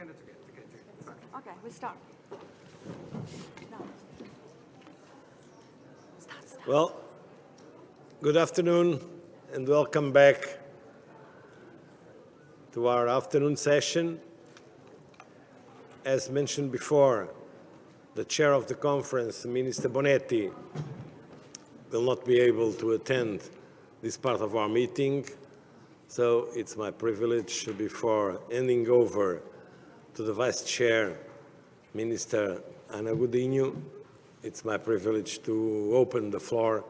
Okay, we start. Well, good afternoon and welcome back to our afternoon session. As mentioned before, the chair of the conference, Minister Bonetti, will not be able to attend this part of our meeting, so it's my privilege, before handing over to the Vice Chair, Minister Ana Godinho, it's my privilege to open the floor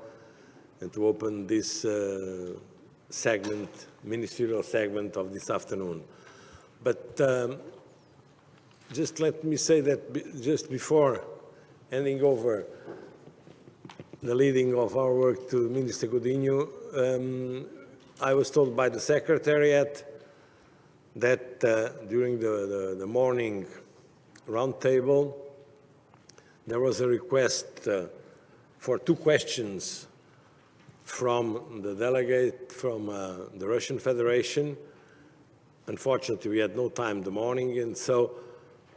and to open this ministerial segment of this afternoon. But just let me say that just before handing over the leading of our work to Minister Godinho, I was told by the Secretariat that during the morning roundtable, there was a request for 2 questions from the delegate from the Russian Federation. Unfortunately, we had no time in the morning, and so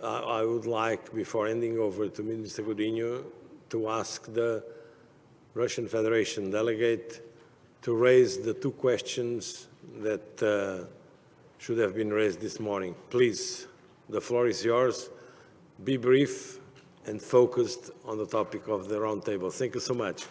I would like, before handing over to Minister Godinho, to ask the Russian Federation delegate to raise the 2 questions that should have been raised this morning. Please, the floor is yours. Be brief and focused on the topic of the roundtable. Thank you so much.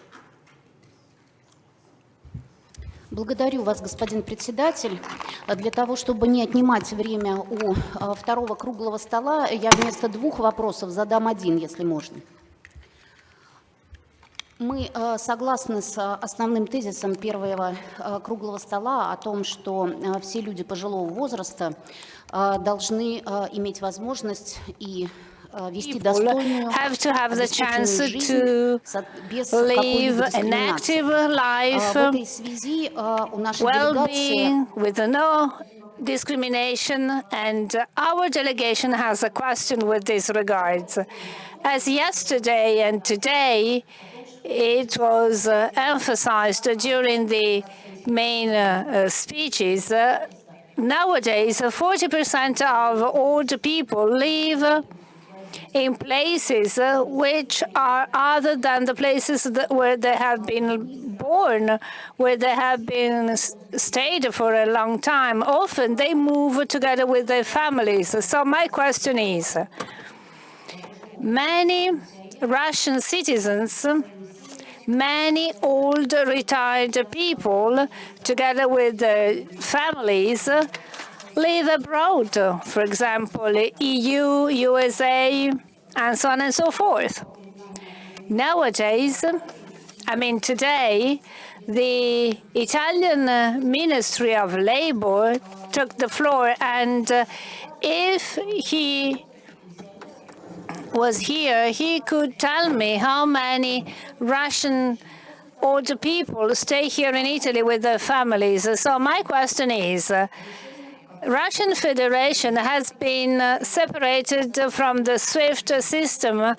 Благодарю вас, господин председатель. Для того, чтобы не отнимать время у второго круглого стола, я вместо 2 вопросов задам 1, если можно. Мы согласны с основным тезисом первого круглого стола о том, что все люди пожилого возраста должны иметь возможность и вести достойную, обеспеченную жизнь без какой-либо дискриминации. В этой связи у нашей делегации discrimination, and our delegation has a question with this regard. As yesterday and today, it was emphasized during the main speeches, nowadays 40% of old people live in places which are other than the places where they have been born, where they have been stayed for a long time. Often they move together with their families. So my question is, many Russian citizens, many old retired people, together with their families, live abroad, for example, EU, USA, and so on and so forth. Nowadays, today, the Italian Ministry of Labor took the floor, and if he was here, he could tell me how many Russian older people stay here in Italy with their families. So my question is, Russian Federation has been separated from the SWIFT system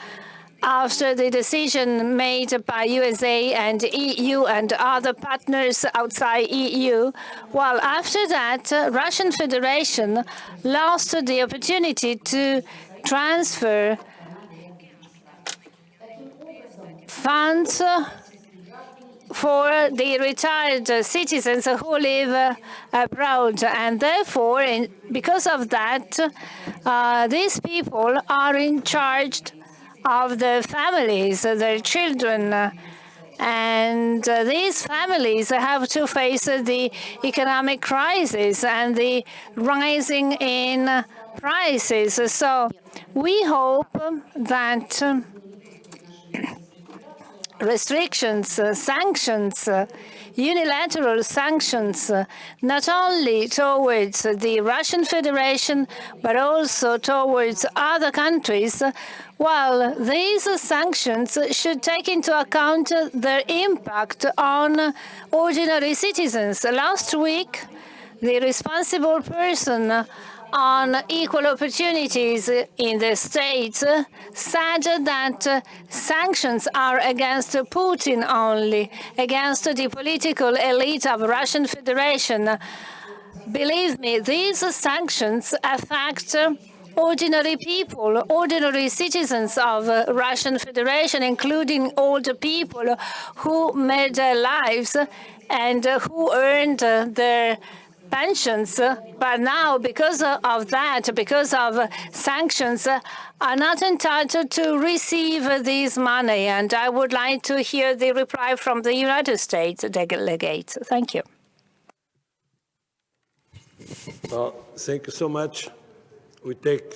after the decision made by USA and EU and other partners outside EU. Well, after that, Russian Federation lost the opportunity to transfer funds for the retired citizens who live abroad. And therefore, because of that, these people are in charge of their families, their children. And these families have to face the economic crisis and the rising in prices. So we hope that restrictions, sanctions, unilateral sanctions, not only towards the Russian Federation, but also towards other countries, while these sanctions should take into account their impact on ordinary citizens. Last week, the responsible person on equal opportunities in the States said that sanctions are against Putin only, against the political elite of Russian Federation. Believe me, these sanctions affect ordinary people, ordinary citizens of Russian Federation, including older people who made their lives and who earned their pensions, but now, because of that, because of sanctions, are not entitled to receive this money. And I would like to hear the reply from the United States delegate. Thank you. Well, thank you so much. We take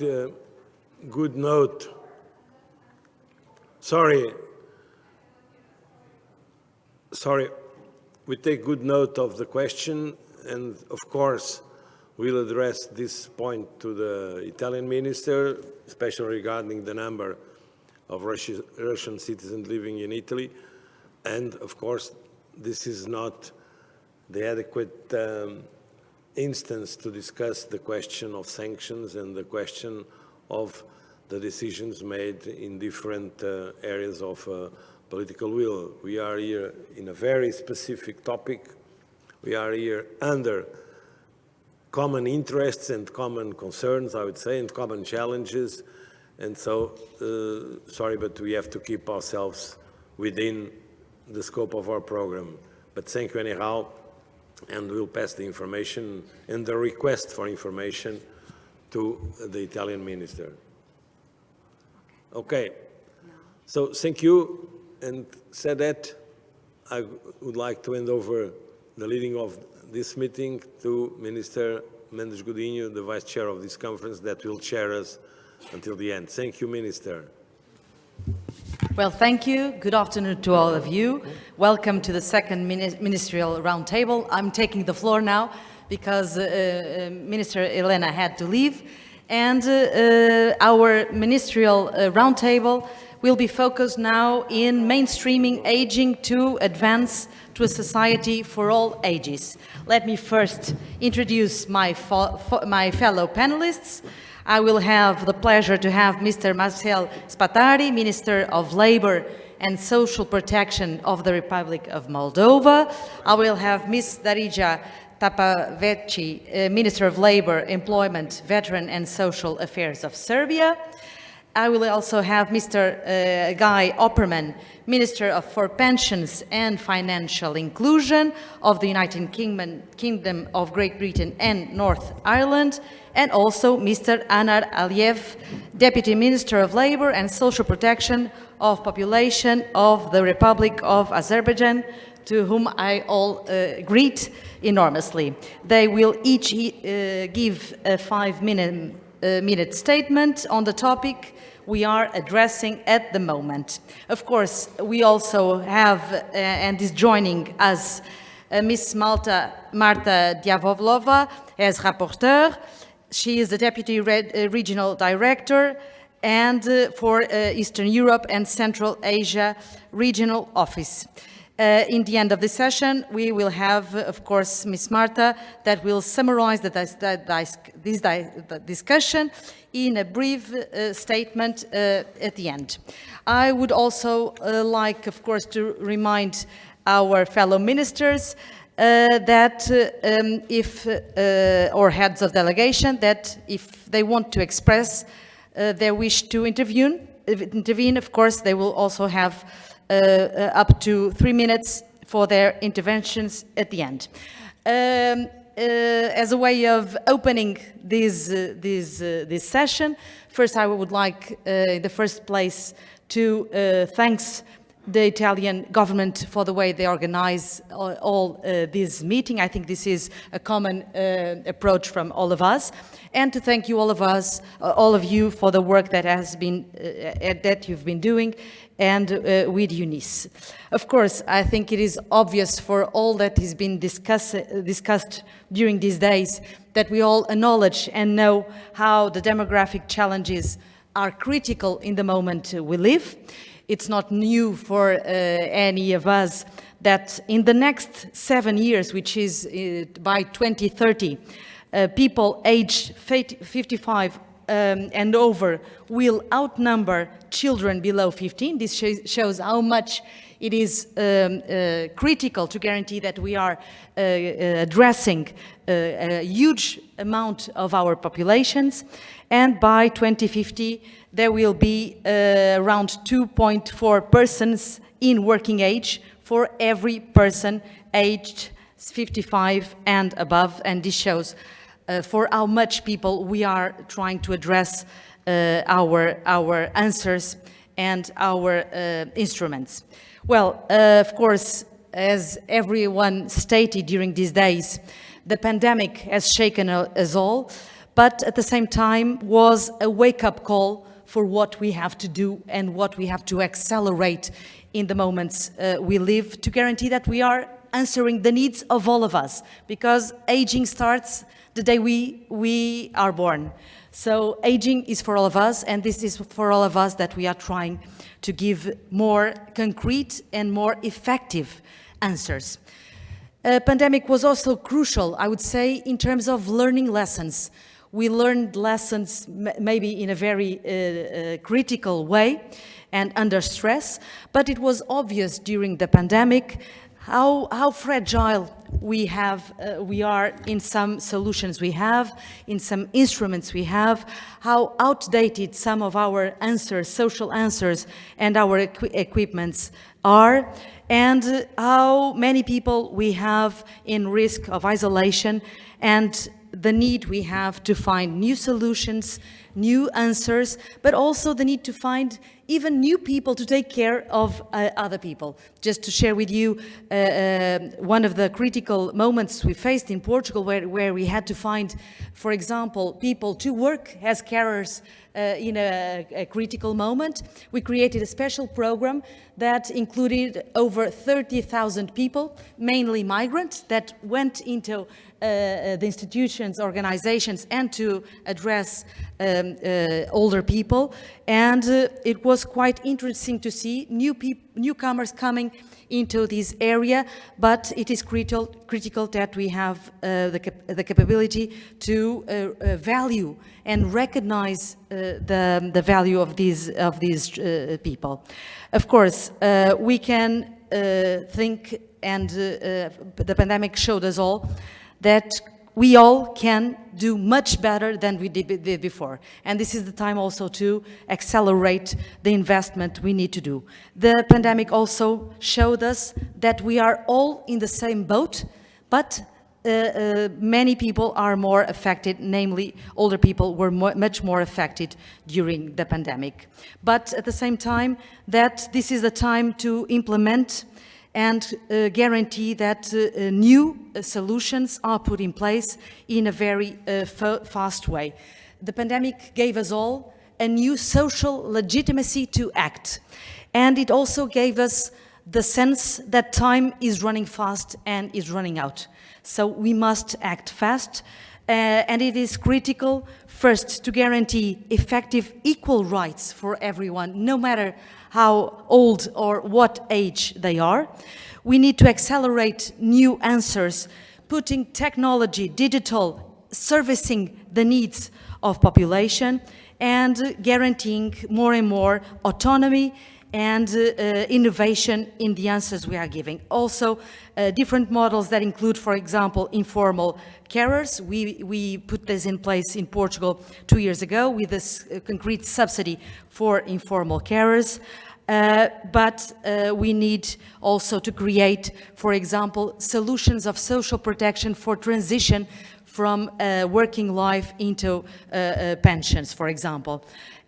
good note. Sorry. We take good note of the question, and of course, we'll address this point to the Italian minister, especially regarding the number of Russian citizens living in Italy. And of course, this is not the adequate instance to discuss the question of sanctions and the question of the decisions made in different areas of political will. We are here in a very specific topic. We are here under common interests and common concerns, I would say, and common challenges. And so, sorry, but we have to keep ourselves within the scope of our program. But thank you anyhow, and we'll pass the information and the request for information to the Italian minister. Okay, so thank you, and said that, I would like to hand over the leading of this meeting to Minister Mendes Godinho, the Vice Chair of this conference, that will chair us until the end. Thank you, Minister. Well, thank you. Good afternoon to all of you. Welcome to the second Ministerial Roundtable. I'm taking the floor now because Minister Elena had to leave. And our Ministerial Roundtable will be focused now in mainstreaming aging to advance to a society for all ages. Let me first introduce my fellow panelists. I will have the pleasure to have Mr. Marcel Spatari, Minister of Labor and Social Protection of the Republic of Moldova. I will have Ms. Darija Tapaveci, Minister of Labor, Employment, Veteran and Social Affairs of Serbia. I will also have Mr. Guy Opperman, Minister for Pensions and Financial Inclusion of the United Kingdom of Great Britain and North Ireland, and also Mr. Anar Aliyev, Deputy Minister of Labor and Social Protection of Population of the Republic of Azerbaijan, to whom I all greet enormously. They will each give a 5-minute statement on the topic we are addressing at the moment. Of course, we also have, and is joining us, Ms. Marta Diavovlova as rapporteur. She is the Deputy Regional Director and for Eastern Europe and Central Asia Regional Office. In the end of the session, we will have, of course, Ms. Marta that will summarize the discussion in a brief statement at the end. I would also like, of course, to remind our fellow ministers that or heads of delegation, that if they want to express their wish to intervene, of course, they will also have up to 3 minutes for their interventions at the end. As a way of opening this session, first I would like, in the first place, to thank the Italian government for the way they organize all this meeting. I think this is a common approach from all of us, and to thank you all of you for the work that has been that you've been doing, and with UNECE. Of course, I think it is obvious for all that has been discussed during these days that we all acknowledge and know how the demographic challenges are critical in the moment we live. It's not new for any of us that in the next 7 years, which is by 2030, people aged 55 and over will outnumber children below 15. This shows how much it is critical to guarantee that we are addressing a huge amount of our populations. And by 2050, there will be around 2.4 persons in working age for every person aged 55 and above. And this shows for how much people we are trying to address our answers and our instruments. Well, of course, as everyone stated during these days, the pandemic has shaken us all, but at the same time was a wake-up call for what we have to do and what we have to accelerate in the moments we live to guarantee that we are answering the needs of all of us, because aging starts the day we are born. So aging is for all of us, and this is for all of us that we are trying to give more concrete and more effective answers. Pandemic was also crucial, I would say, in terms of learning lessons. We learned lessons maybe in a very critical way and under stress, but it was obvious during the pandemic how fragile we are in some solutions we have, in some instruments we have, how outdated some of our answers, social answers, and our equipments are, and how many people we have in risk of isolation, and the need we have to find new solutions, new answers, but also the need to find even new people to take care of other people. Just to share with you one of the critical moments we faced in Portugal where we had to find, for example, people to work as carers in a critical moment. We created a special program that included over 30,000 people, mainly migrants, that went into the institutions, organizations, and to address older people. And it was quite interesting to see newcomers coming into this area, but it is critical that we have the capability to value and recognize the value of these people. Of course, we can think, and the pandemic showed us all, that we all can do much better than we did before. And this is the time also to accelerate the investment we need to do. The pandemic also showed us that we are all in the same boat, but many people are more affected, namely older people were much more affected during the pandemic. But at the same time, that this is the time to implement and guarantee that new solutions are put in place in a very fast way. The pandemic gave us all a new social legitimacy to act, and it also gave us the sense that time is running fast and is running out. So we must act fast, and it is critical, first, to guarantee effective equal rights for everyone, no matter how old or what age they are. We need to accelerate new answers, putting technology, digital, servicing the needs of population, and guaranteeing more and more autonomy and innovation in the answers we are giving. Also, different models that include, for example, informal carers. We put this in place in Portugal 2 years ago with this concrete subsidy for informal carers. But we need also to create, for example, solutions of social protection for transition from working life into pensions, for example.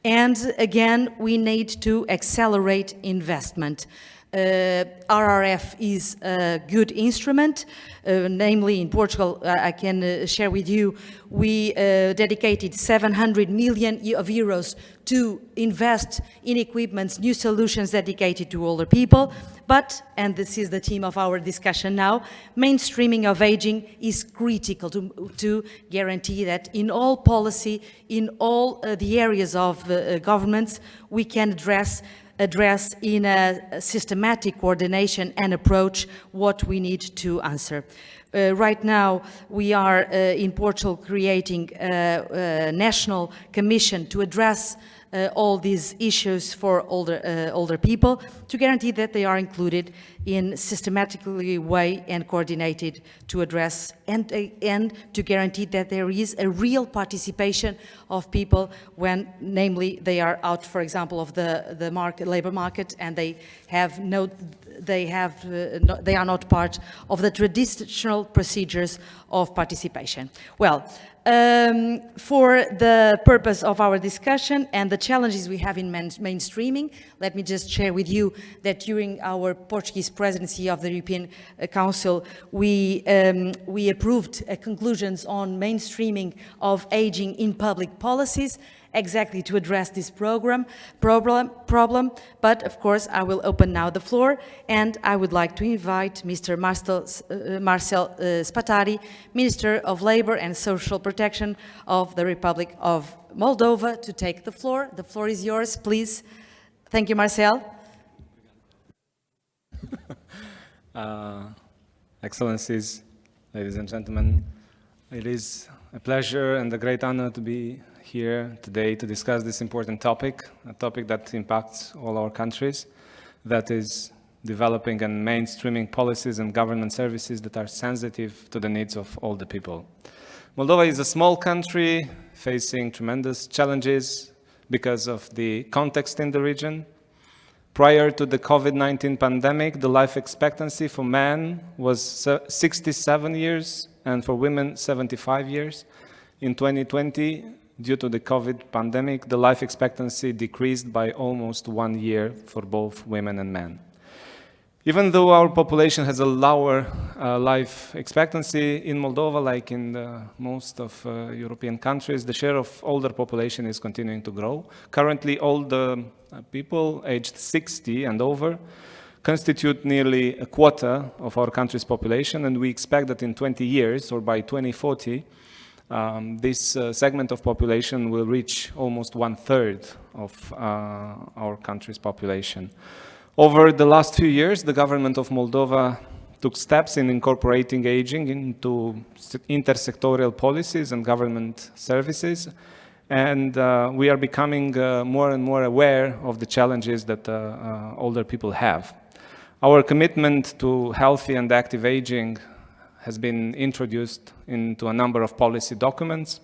And again, we need to accelerate investment. RRF is a good instrument, namely in Portugal, I can share with you, we dedicated 700 million euros to invest in equipments, new solutions dedicated to older people. But, and this is the theme of our discussion now, mainstreaming of aging is critical to guarantee that in all policy, in all the areas of governments, we can address address in a systematic coordination and approach what we need to answer. Right now, we are in Portugal creating a national commission to address all these issues for older people, to guarantee that they are included in systematically way and coordinated to address and to guarantee that there is a real participation of people when, namely, they are out, for example, of the labor market, and they are not part of the traditional procedures of participation. Well, for the purpose of our discussion and the challenges we have in mainstreaming, let me just share with you that during our Portuguese presidency of the European Council, we approved conclusions on mainstreaming of aging in public policies, exactly to address this problem. But of course, I will open now the floor, and I would like to invite Mr. Marcel Spatari, Minister of Labour and Social Protection of the Republic of Moldova, to take the floor. The floor is yours, please. Thank you, Marcel. Excellencies, ladies and gentlemen, it is a pleasure and a great honor to be here today to discuss this important topic, a topic that impacts all our countries, that is developing and mainstreaming policies and government services that are sensitive to the needs of all the people. Moldova is a small country facing tremendous challenges because of the context in the region. Prior to the COVID-19 pandemic, the life expectancy for men was 67 years and for women 75 years. In 2020, due to the COVID pandemic, the life expectancy decreased by almost 1 year for both women and men. Even though our population has a lower life expectancy in Moldova, like in most of European countries, the share of older population is continuing to grow. Currently, older people aged 60 and over constitute nearly a quarter of our country's population, and we expect that in 20 years, or by 2040, this segment of population will reach almost 1/3 of our country's population. Over the last few years, the government of Moldova took steps in incorporating aging into intersectorial policies and government services, and we are becoming more and more aware of the challenges that older people have. Our commitment to healthy and active aging has been introduced into a number of policy documents.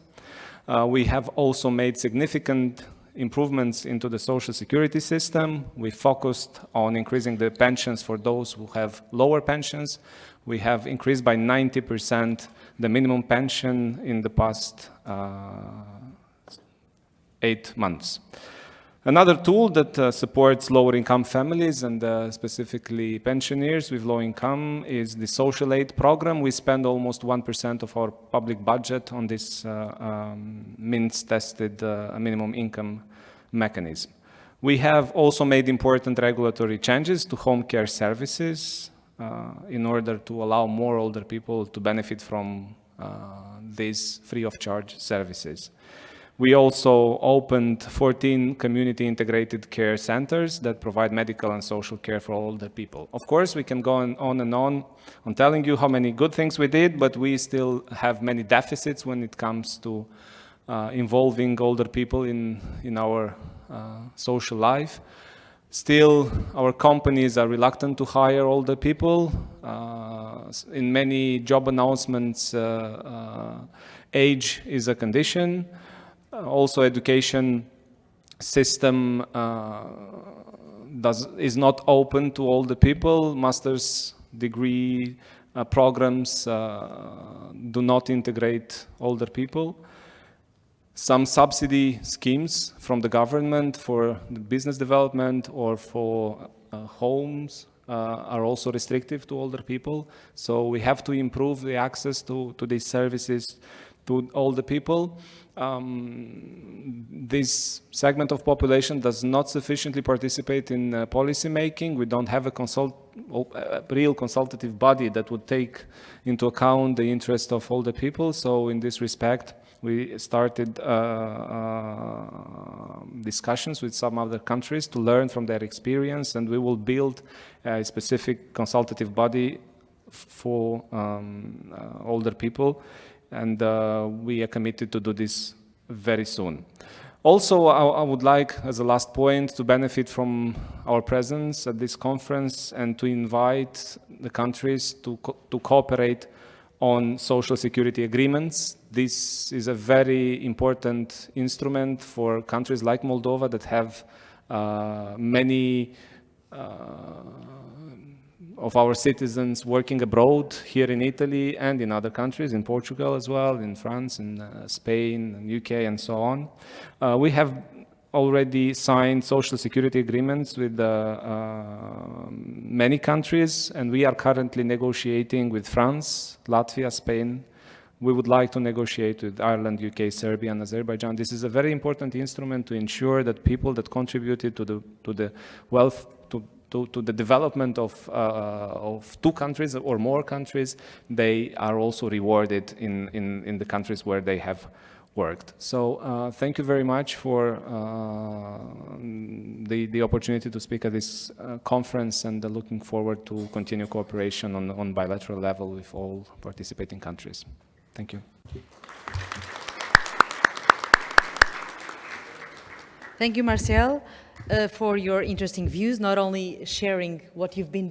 We have also made significant improvements into the social security system. We focused on increasing the pensions for those who have lower pensions. We have increased by 90% the minimum pension in the past 8 months. Another tool that supports lower-income families and specifically pensioners with low income is the social aid program. We spend almost 1% of our public budget on this means-tested minimum income mechanism. We have also made important regulatory changes to home care services in order to allow more older people to benefit from these free-of-charge services. We also opened 14 community integrated care centers that provide medical and social care for older people. Of course, we can go on and on telling you how many good things we did, but we still have many deficits when it comes to involving older people in our social life. Still, our companies are reluctant to hire older people. In many job announcements, age is a condition. Also, education system is not open to all the people. Master's degree programs do not integrate older people. Some subsidy schemes from the government for the business development or for homes are also restrictive to older people. So we have to improve the access to these services to older people. This segment of population does not sufficiently participate in policy making. We don't have a real consultative body that would take into account the interest of older people. So in this respect, We started discussions with some other countries to learn from their experience, and we will build a specific consultative body for older people, and we are committed to do this very soon. Also, I would like, as a last point, to benefit from our presence at this conference and to invite the countries to cooperate on social security agreements. This is a very important instrument for countries like Moldova that have many of our citizens working abroad here in Italy and in other countries, in Portugal as well, in France, in Spain, and UK, and so on. We have already signed social security agreements with many countries, and we are currently negotiating with France, Latvia, Spain. We would like to negotiate with Ireland, UK, Serbia, and Azerbaijan. This is a very important instrument to ensure that people that contributed to the wealth, to the development of two countries or more countries, they are also rewarded in the countries where they have worked. So thank you very much for the opportunity to speak at this conference, and looking forward to continue cooperation on bilateral level with all participating countries. Thank you. Thank you, Marcel, for your interesting views, not only sharing what you've been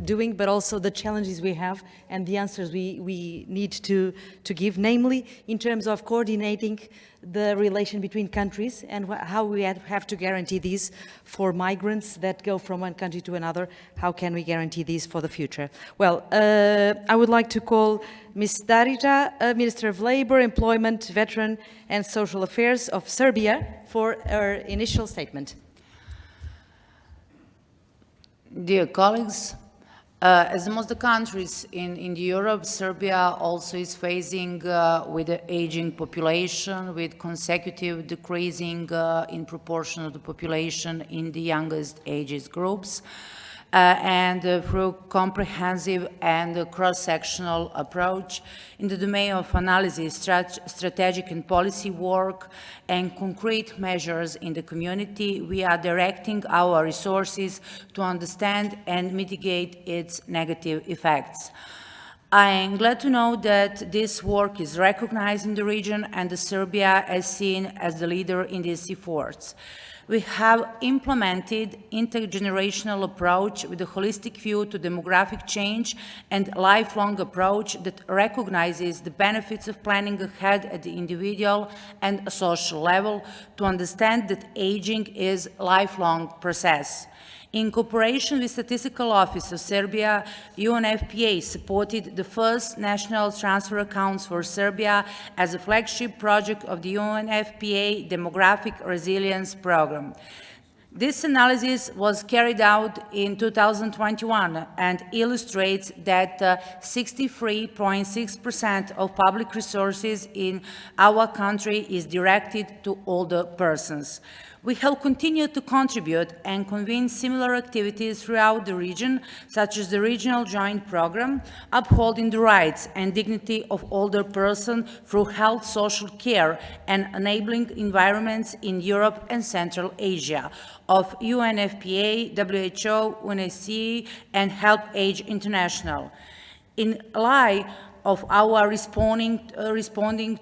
doing, but also the challenges we have and the answers we need to give, namely in terms of coordinating the relation between countries and how we have to guarantee these for migrants that go from one country to another. How can we guarantee these for the future? Well, I would like to call Ms. Darija, Minister of Labor, Employment, Veteran and Social Affairs of Serbia for her initial statement. Dear colleagues, as most of the countries in Europe, Serbia also is facing with the aging population, with consecutive decreasing in proportion of the population in the youngest ages groups. And through comprehensive and cross-sectional approach in the domain of analysis, strategic and policy work, and concrete measures in the community, we are directing our resources to understand and mitigate its negative effects. I am glad to know that this work is recognized in the region and that Serbia is seen as the leader in these efforts. We have implemented intergenerational approach with a holistic view to demographic change and lifelong approach that recognizes the benefits of planning ahead at the individual and social level to understand that aging is a lifelong process. In cooperation with Statistical Office of Serbia, UNFPA supported the first national transfer accounts for Serbia as a flagship project of the UNFPA Demographic Resilience Program. This analysis was carried out in 2021 and illustrates that 63.6% of public resources in our country is directed to older persons. We have continued to contribute and convene similar activities throughout the region, such as the Regional Joint Program, upholding the rights and dignity of older persons through health social care and enabling environments in Europe and Central Asia, of UNFPA, WHO, UNECE, and Help Age International. In light of our responding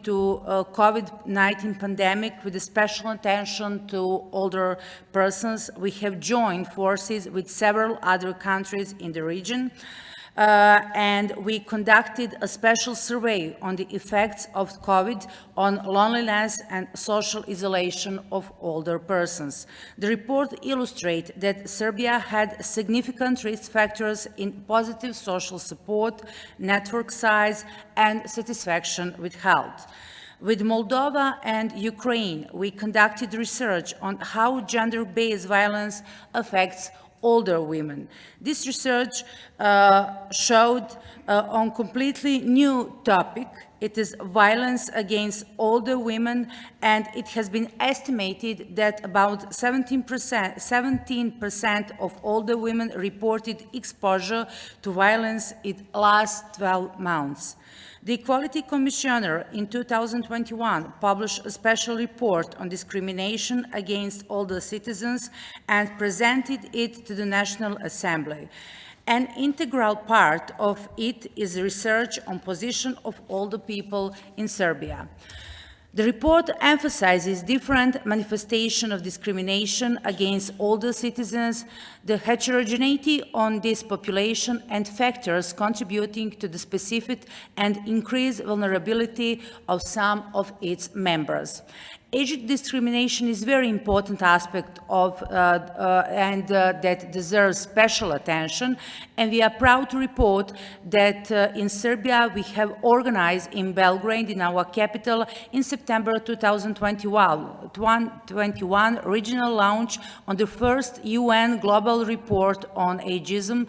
to COVID-19 pandemic with a special attention to older persons, we have joined forces with several other countries in the region, and we conducted a special survey on the effects of COVID on loneliness and social isolation of older persons. The report illustrates that Serbia had significant risk factors in positive social support, network size, and satisfaction with health. With Moldova and Ukraine, we conducted research on how gender-based violence affects older women. This research showed on completely new topic it is violence against older women, and it has been estimated that about 17% of older women reported exposure to violence in the last 12 months. The Equality Commissioner in 2021 published a special report on discrimination against older citizens and presented it to the National Assembly. An integral part of it is research on position of older people in Serbia. The report emphasizes different manifestations of discrimination against older citizens, the heterogeneity on this population, and factors contributing to the specific and increased vulnerability of some of its members. Age discrimination is a very important aspect of that deserves special attention, and we are proud to report that in Serbia we have organized in Belgrade, in our capital, in September 2021 regional launch on the first UN global report on ageism,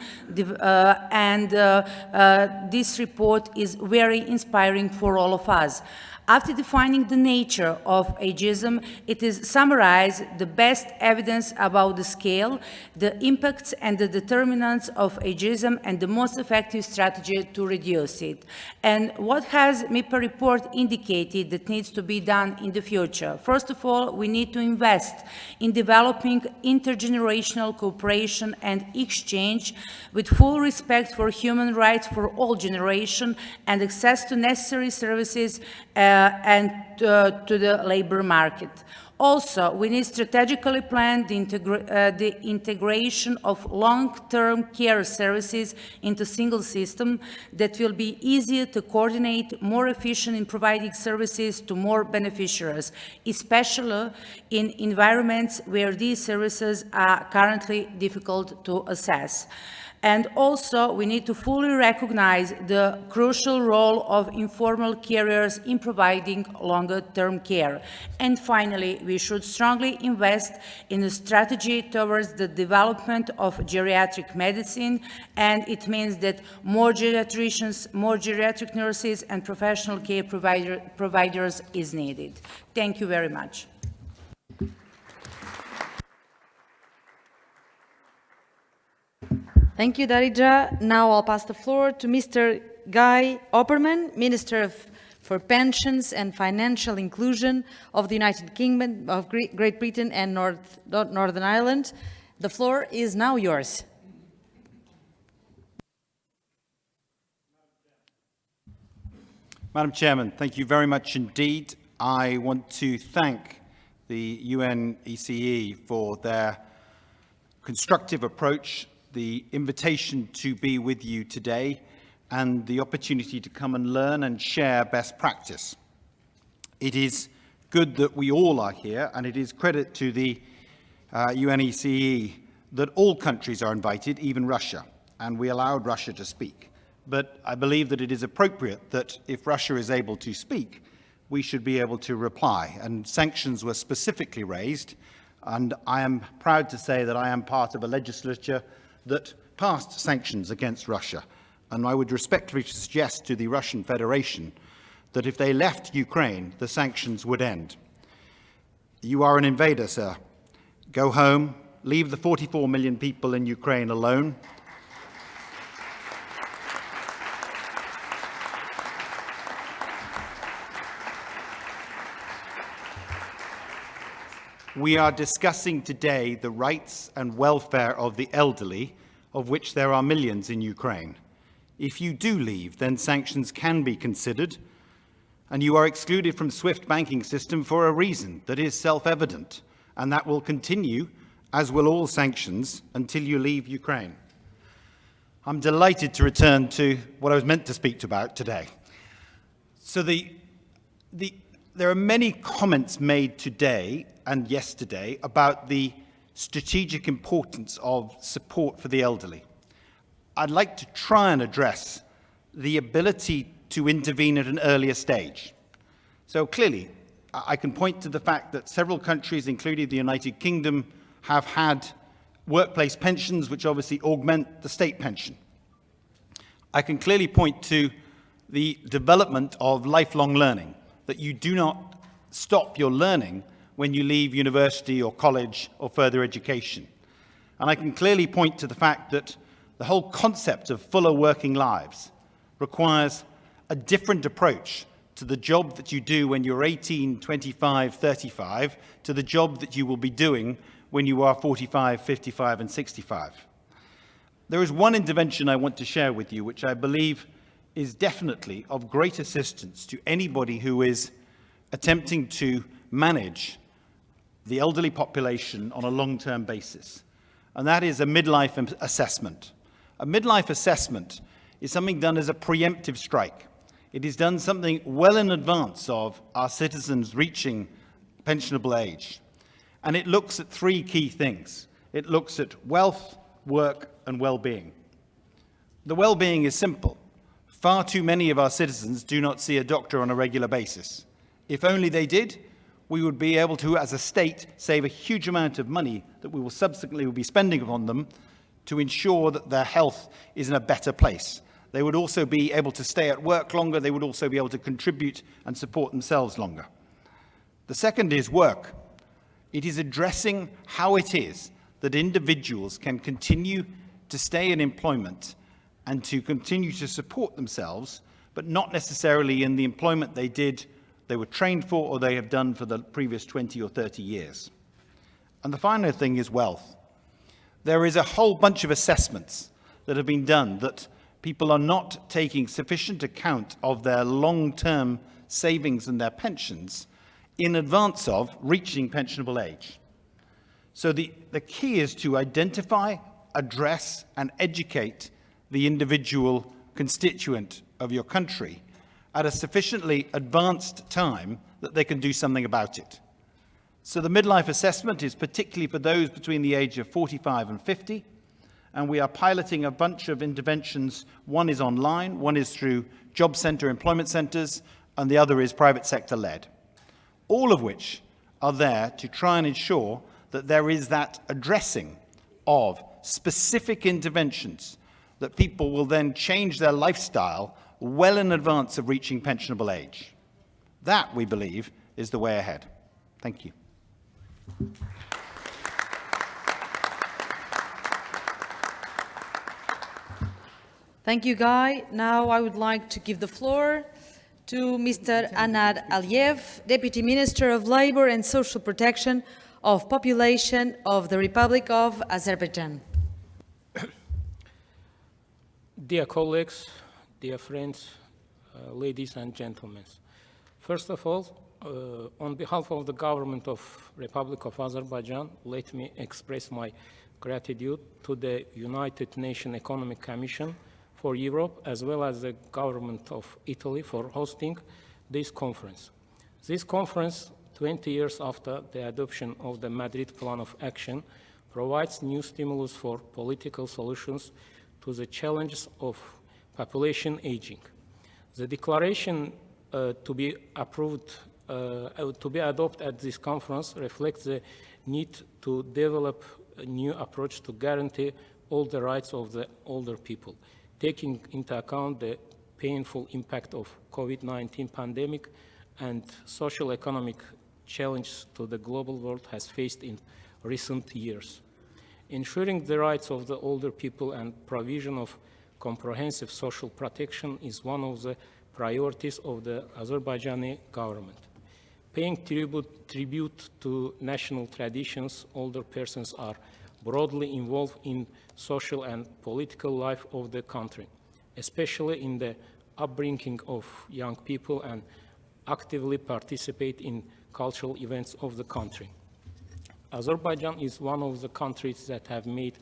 this report is very inspiring for all of us. After defining the nature of ageism, it is summarized the best evidence about the scale, the impacts and the determinants of ageism, and the most effective strategy to reduce it. And what has MIPA report indicated that needs to be done in the future? First of all, we need to invest in developing intergenerational cooperation and exchange with full respect for human rights for all generations and access to necessary services and to the labor market. Also, we need strategically plan the integration of long-term care services into single system that will be easier to coordinate, more efficient in providing services to more beneficiaries, especially in environments where these services are currently difficult to assess. And also, we need to fully recognize the crucial role of informal carriers in providing longer-term care. And finally, we should strongly invest in a strategy towards the development of geriatric medicine, and it means that more geriatricians, more geriatric nurses, and professional care providers is needed. Thank you very much. Thank you, Darija. Now I'll pass the floor to Mr. Guy Opperman, Minister for Pensions and Financial Inclusion of the United Kingdom of Great Britain and Northern Ireland. The floor is now yours. Madam Chairman, thank you very much indeed. I want to thank the UNECE for their constructive approach, the invitation to be with you today, and the opportunity to come and learn and share best practice. It is good that we all are here, and it is credit to the UNECE that all countries are invited, even Russia, and we allowed Russia to speak. But I believe that it is appropriate that if Russia is able to speak, we should be able to reply, and sanctions were specifically raised, and I am proud to say that I am part of a legislature that passed sanctions against Russia. And I would respectfully suggest to the Russian Federation that if they left Ukraine, the sanctions would end. You are an invader, sir. Go home, leave the 44 million people in Ukraine alone. We are discussing today the rights and welfare of the elderly, of which there are millions in Ukraine. If you do leave, then sanctions can be considered, and you are excluded from SWIFT banking system for a reason that is self-evident, and that will continue, as will all sanctions, until you leave Ukraine. I'm delighted to return to what I was meant to speak about today. So there are many comments made today and yesterday about the strategic importance of support for the elderly. I'd like to try and address the ability to intervene at an earlier stage. So clearly, I can point to the fact that several countries, including the United Kingdom, have had workplace pensions which obviously augment the state pension. I can clearly point to the development of lifelong learning, that you do not stop your learning when you leave university or college or further education. And I can clearly point to the fact that the whole concept of fuller working lives requires a different approach to the job that you do when you're 18, 25, 35, to the job that you will be doing when you are 45, 55, and 65. There is one intervention I want to share with you, which I believe is definitely of great assistance to anybody who is attempting to manage the elderly population on a long-term basis, and that is a midlife assessment. A midlife assessment is something done as a preemptive strike. It is done something well in advance of our citizens reaching pensionable age. And it looks at three key things. It looks at wealth, work, and well-being. The well-being is simple. Far too many of our citizens do not see a doctor on a regular basis. If only they did, we would be able to, as a state, save a huge amount of money that we will subsequently be spending upon them to ensure that their health is in a better place. They would also be able to stay at work longer. They would also be able to contribute and support themselves longer. The second is work. It is addressing how it is that individuals can continue to stay in employment and to continue to support themselves, but not necessarily in the employment they were trained for or they have done for the previous 20 or 30 years. And the final thing is wealth. There is a whole bunch of assessments that have been done that people are not taking sufficient account of their long-term savings and their pensions in advance of reaching pensionable age. So the key is to identify, address, and educate the individual constituent of your country at a sufficiently advanced time that they can do something about it. So the midlife assessment is particularly for those between the age of 45 and 50, and we are piloting a bunch of interventions. One is online, one is through job centre, employment centres, and the other is private sector led. All of which are there to try and ensure that there is that addressing of specific interventions that people will then change their lifestyle well in advance of reaching pensionable age. That, we believe, is the way ahead. Thank you. Thank you, Guy. Now I would like to give the floor to Mr. Anad Aliyev, Deputy Minister of Labour and Social Protection of Population of the Republic of Azerbaijan. Dear colleagues, dear friends, ladies and gentlemen. First of all, on behalf of the government of Republic of Azerbaijan, let me express my gratitude to the United Nations Economic Commission for Europe, as well as the government of Italy for hosting this conference. This conference, 20 years after the adoption of the Madrid Plan of Action, provides new stimulus for political solutions to the challenges of population aging. The declaration to be adopted at this conference reflects the need to develop a new approach to guarantee all the rights of the older people, taking into account the painful impact of COVID-19 pandemic and social economic challenges to the global world has faced in recent years. Ensuring the rights of the older people and provision of comprehensive social protection is one of the priorities of the Azerbaijani government. Paying tribute to national traditions, older persons are broadly involved in social and political life of the country, especially in the upbringing of young people, and actively participate in cultural events of the country. Azerbaijan is one of the countries that have made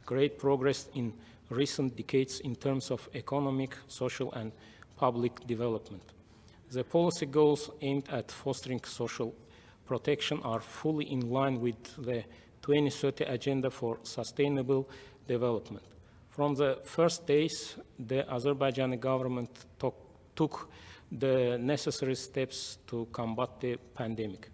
great progress in recent decades in terms of economic, social, and public development. The policy goals aimed at fostering social protection are fully in line with the 2030 Agenda for Sustainable Development. From the first days, the Azerbaijani government took the necessary steps to combat the pandemic.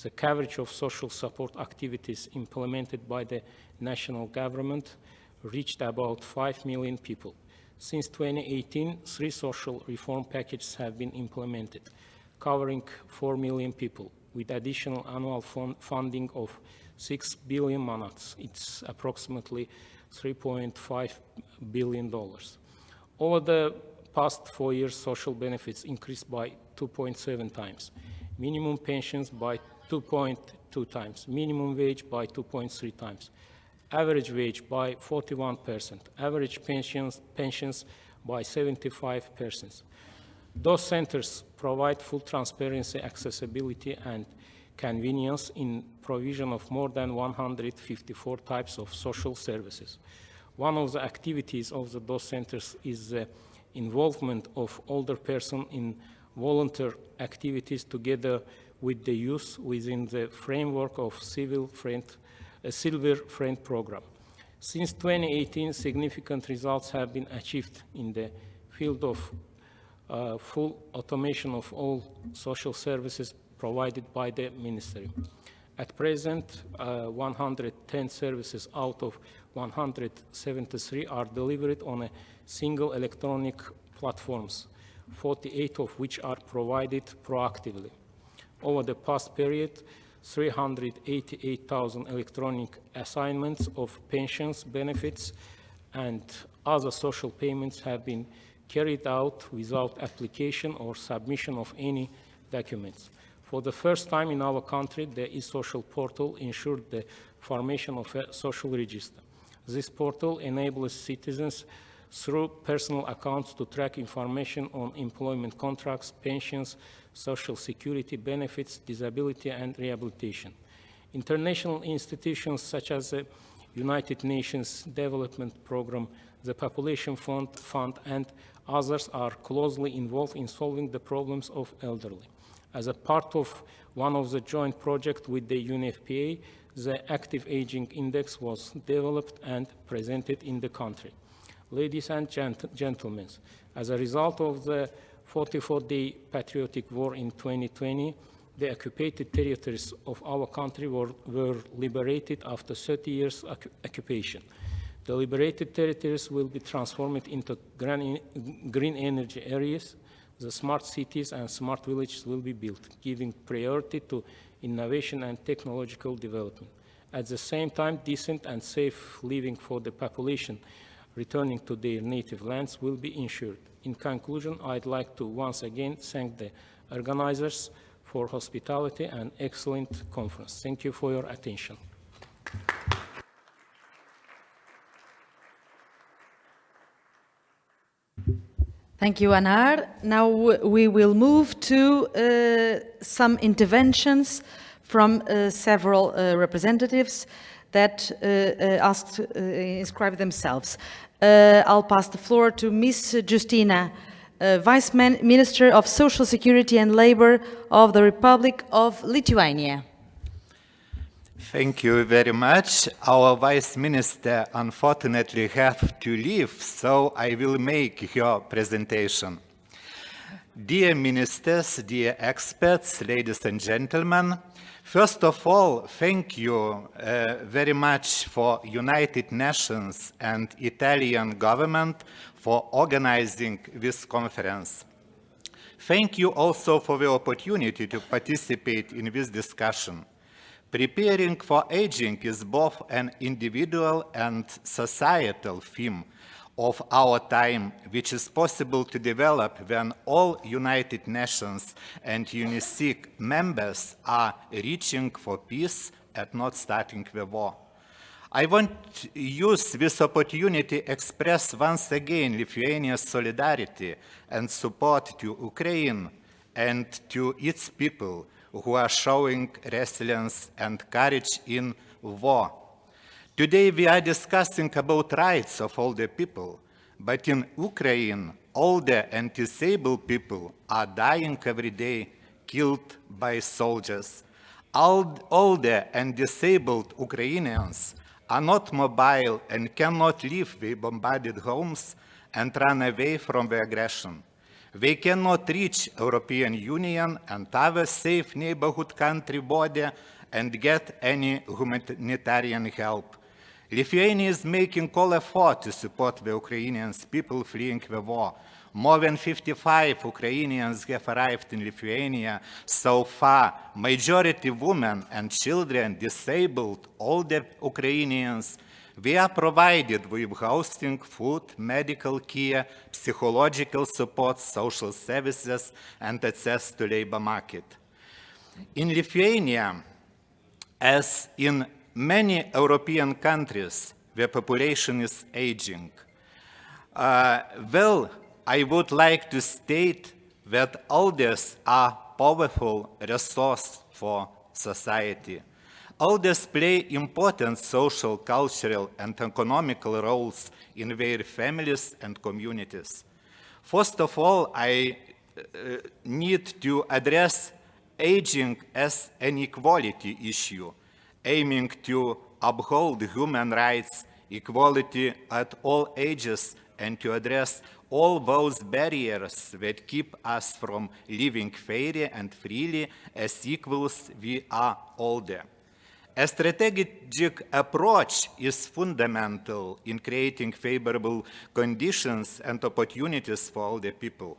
The coverage of social support activities implemented by the national government reached about 5 million people. Since 2018, 3 social reform packages have been implemented, covering 4 million people, with additional annual funding of 6 billion manats. It's approximately $3.5 billion. Over the past 4 years, social benefits increased by 2.7 times, minimum pensions by 2.2 times, minimum wage by 2.3 times, average wage by 41%, average pensions by 75%. Those centers provide full transparency, accessibility, and convenience in provision of more than 154 types of social services. One of the activities of those centers is the involvement of older persons in volunteer activities together with the youth within the framework of Silver Friend program. Since 2018, significant results have been achieved in the field of full automation of all social services provided by the Ministry. At present, 110 services out of 173 are delivered on a single electronic platforms, 48 of which are provided proactively. Over the past period, 388,000 electronic assignments of pensions, benefits, and other social payments have been carried out without application or submission of any documents. For the first time in our country, the e-social portal ensured the formation of a social register. This portal enables citizens through personal accounts to track information on employment contracts, pensions, social security benefits, disability, and rehabilitation. International institutions such as the United Nations Development Programme, the Population Fund, and others are closely involved in solving the problems of elderly. As a part of one of the joint projects with the UNFPA, the Active Aging Index was developed and presented in the country. Ladies and gentlemen, as a result of the 44-day patriotic war in 2020, the occupied territories of our country were liberated after 30 years occupation. The liberated territories will be transformed into green energy areas. The smart cities and smart villages will be built, giving priority to innovation and technological development. At the same time, decent and safe living for the population returning to their native lands will be ensured. In conclusion, I'd like to once again thank the organizers for hospitality and excellent conference. Thank you for your attention. Thank you, Anar. Now we will move to some interventions from several representatives that inscribed themselves. I'll pass the floor to Ms. Justina, Vice Minister of Social Security and Labor of the Republic of Lithuania. Thank you very much. Our Vice Minister unfortunately have to leave, so I will make your presentation. Dear ministers, dear experts, ladies and gentlemen, first of all, thank you very much for United Nations and Italian government for organizing this conference. Thank you also for the opportunity to participate in this discussion. Preparing for aging is both an individual and societal theme of our time, which is possible to develop when all United Nations and UNECE members are reaching for peace and not starting the war. I want to use this opportunity to express once again Lithuania's solidarity and support to Ukraine and to its people who are showing resilience and courage in war. Today we are discussing about rights of older people, but in Ukraine, older and disabled people are dying every day, killed by soldiers. Older and disabled Ukrainians are not mobile and cannot leave their bombarded homes and run away from the aggression. They cannot reach European Union and other safe neighborhood country border and get any humanitarian help. Lithuania is making all effort to support the Ukrainian people fleeing the war. More than 55 Ukrainians have arrived in Lithuania so far, majority women and children, disabled, older Ukrainians. We are provided with housing, food, medical care, psychological support, social services, and access to labor market. In Lithuania, as in many European countries, the population is aging. Well, I would like to state that elders are a powerful resource for society. Elders play important social, cultural, and economical roles in their families and communities. First of all, I need to address aging as an equality issue, aiming to uphold human rights, equality at all ages, and to address all those barriers that keep us from living fairly and freely as equals we are older. A strategic approach is fundamental in creating favorable conditions and opportunities for older people.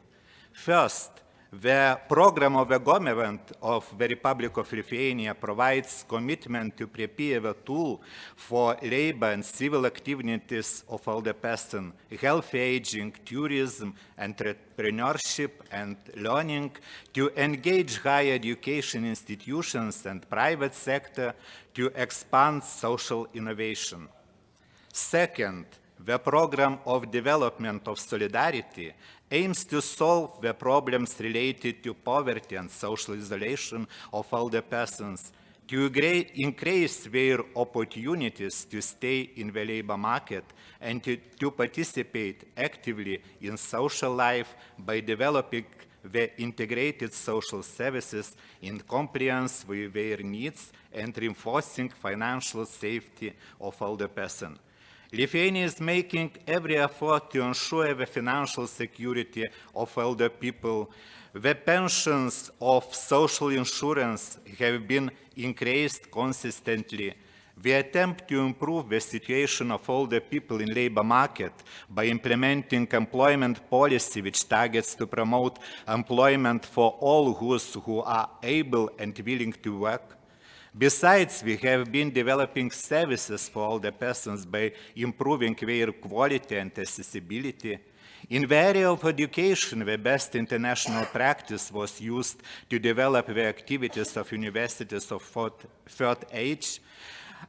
First, the program of the government of the Republic of Lithuania provides commitment to prepare the tool for labor and civil activities of older persons, healthy aging, tourism, entrepreneurship, and learning, to engage higher education institutions and private sector to expand social innovation. Second, the program of development of solidarity aims to solve the problems related to poverty and social isolation of older persons, to increase their opportunities to stay in the labor market, and to participate actively in social life by developing the integrated social services in compliance with their needs and reinforcing financial safety of older persons. Lithuania is making every effort to ensure the financial security of older people. The pensions of social insurance have been increased consistently. We attempt to improve the situation of older people in labor market by implementing employment policy which targets to promote employment for all those who are able and willing to work. Besides, we have been developing services for older persons by improving their quality and accessibility. In the area of education, the best international practice was used to develop the activities of universities of third age.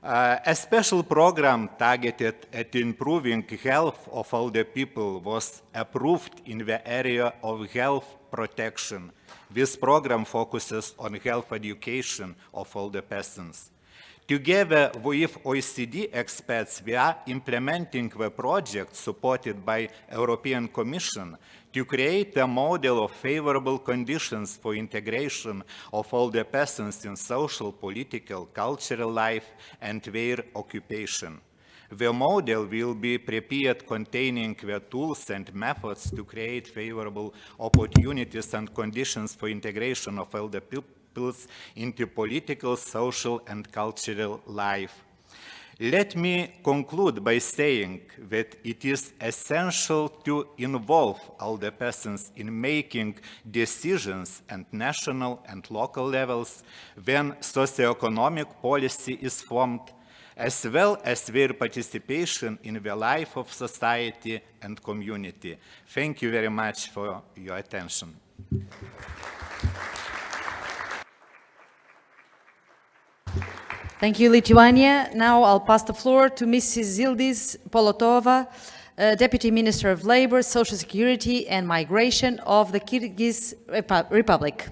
A special program targeted at improving health of older people was approved in the area of health protection. This program focuses on health education of older persons. Together with OECD experts, we are implementing the project supported by European Commission to create a model of favorable conditions for integration of older persons in social, political, cultural life and their occupation. The model will be prepared containing the tools and methods to create favorable opportunities and conditions for integration of older peoples into political, social, and cultural life. Let me conclude by saying that it is essential to involve older persons in making decisions at national and local levels when socioeconomic policy is formed, as well as their participation in the life of society and community. Thank you very much for your attention. Thank you, Lithuania. Now I'll pass the floor to Mrs. Zildis Polotova, Deputy Minister of Labor, Social Security and Migration of the Kyrgyz Republic.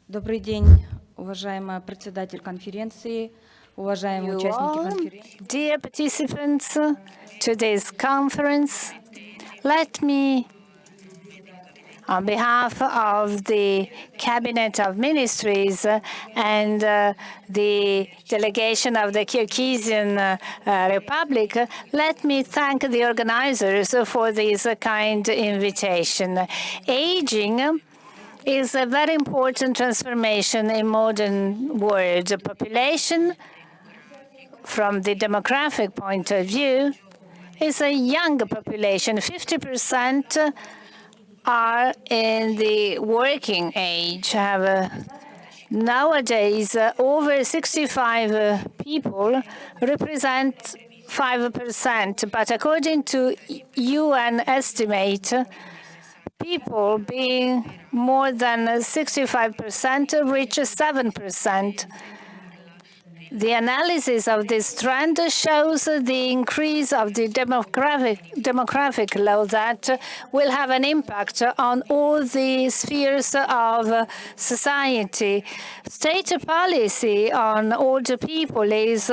Добрый день, уважаемая председатель конференции, уважаемые участники конференции. Dear participants, today's conference, let me On behalf of the Cabinet of Ministries and the delegation of the Kyrgyzstan Republic, let me thank the organizers for this kind invitation. Aging is a very important transformation in modern world. Population, from the demographic point of view, is a young population. 50% are in the working age. Nowadays, over 65 people represent 5%, but according to UN estimate, people being more than 65% reach 7%. The analysis of this trend shows the increase of the demographic law that will have an impact on all the spheres of society. State policy on older people is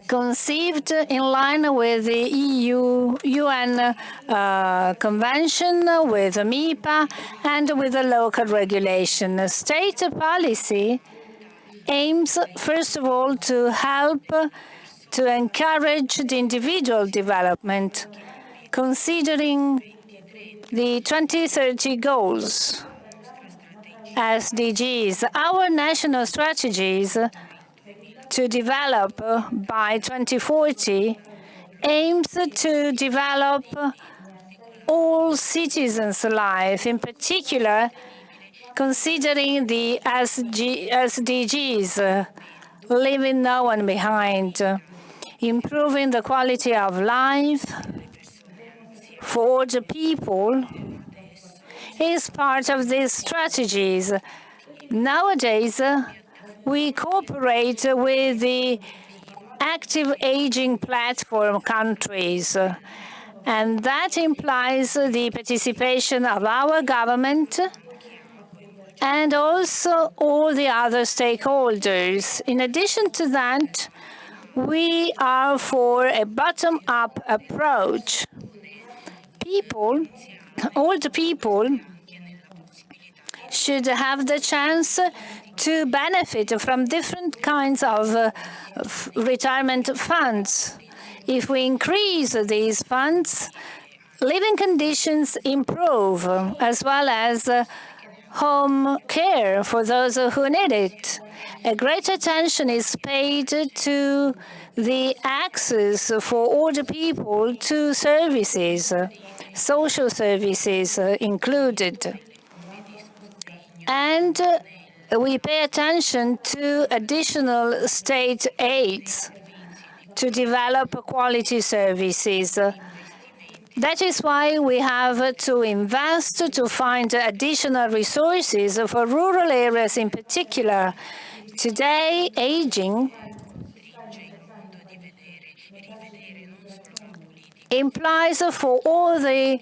conceived in line with the UN Convention, with MIPA, and with the local regulation. State policy aims, first of all, to help to encourage the individual development, considering the 2030 goals, SDGs. Our national strategies to develop by 2040 aims to develop all citizens' life, in particular considering the SDGs, leaving no one behind, improving the quality of life for all the people is part of these strategies. Nowadays, we cooperate with the active aging platform countries, and that implies the participation of our government and also all the other stakeholders. In addition to that, we are for a bottom-up approach. Older people should have the chance to benefit from different kinds of retirement funds. If we increase these funds, living conditions improve, as well as home care for those who need it. A great attention is paid to the access for older people to services, social services included. And we pay attention to additional state aids to develop quality services. That is why we have to invest to find additional resources for rural areas in particular. Today, aging implies for all the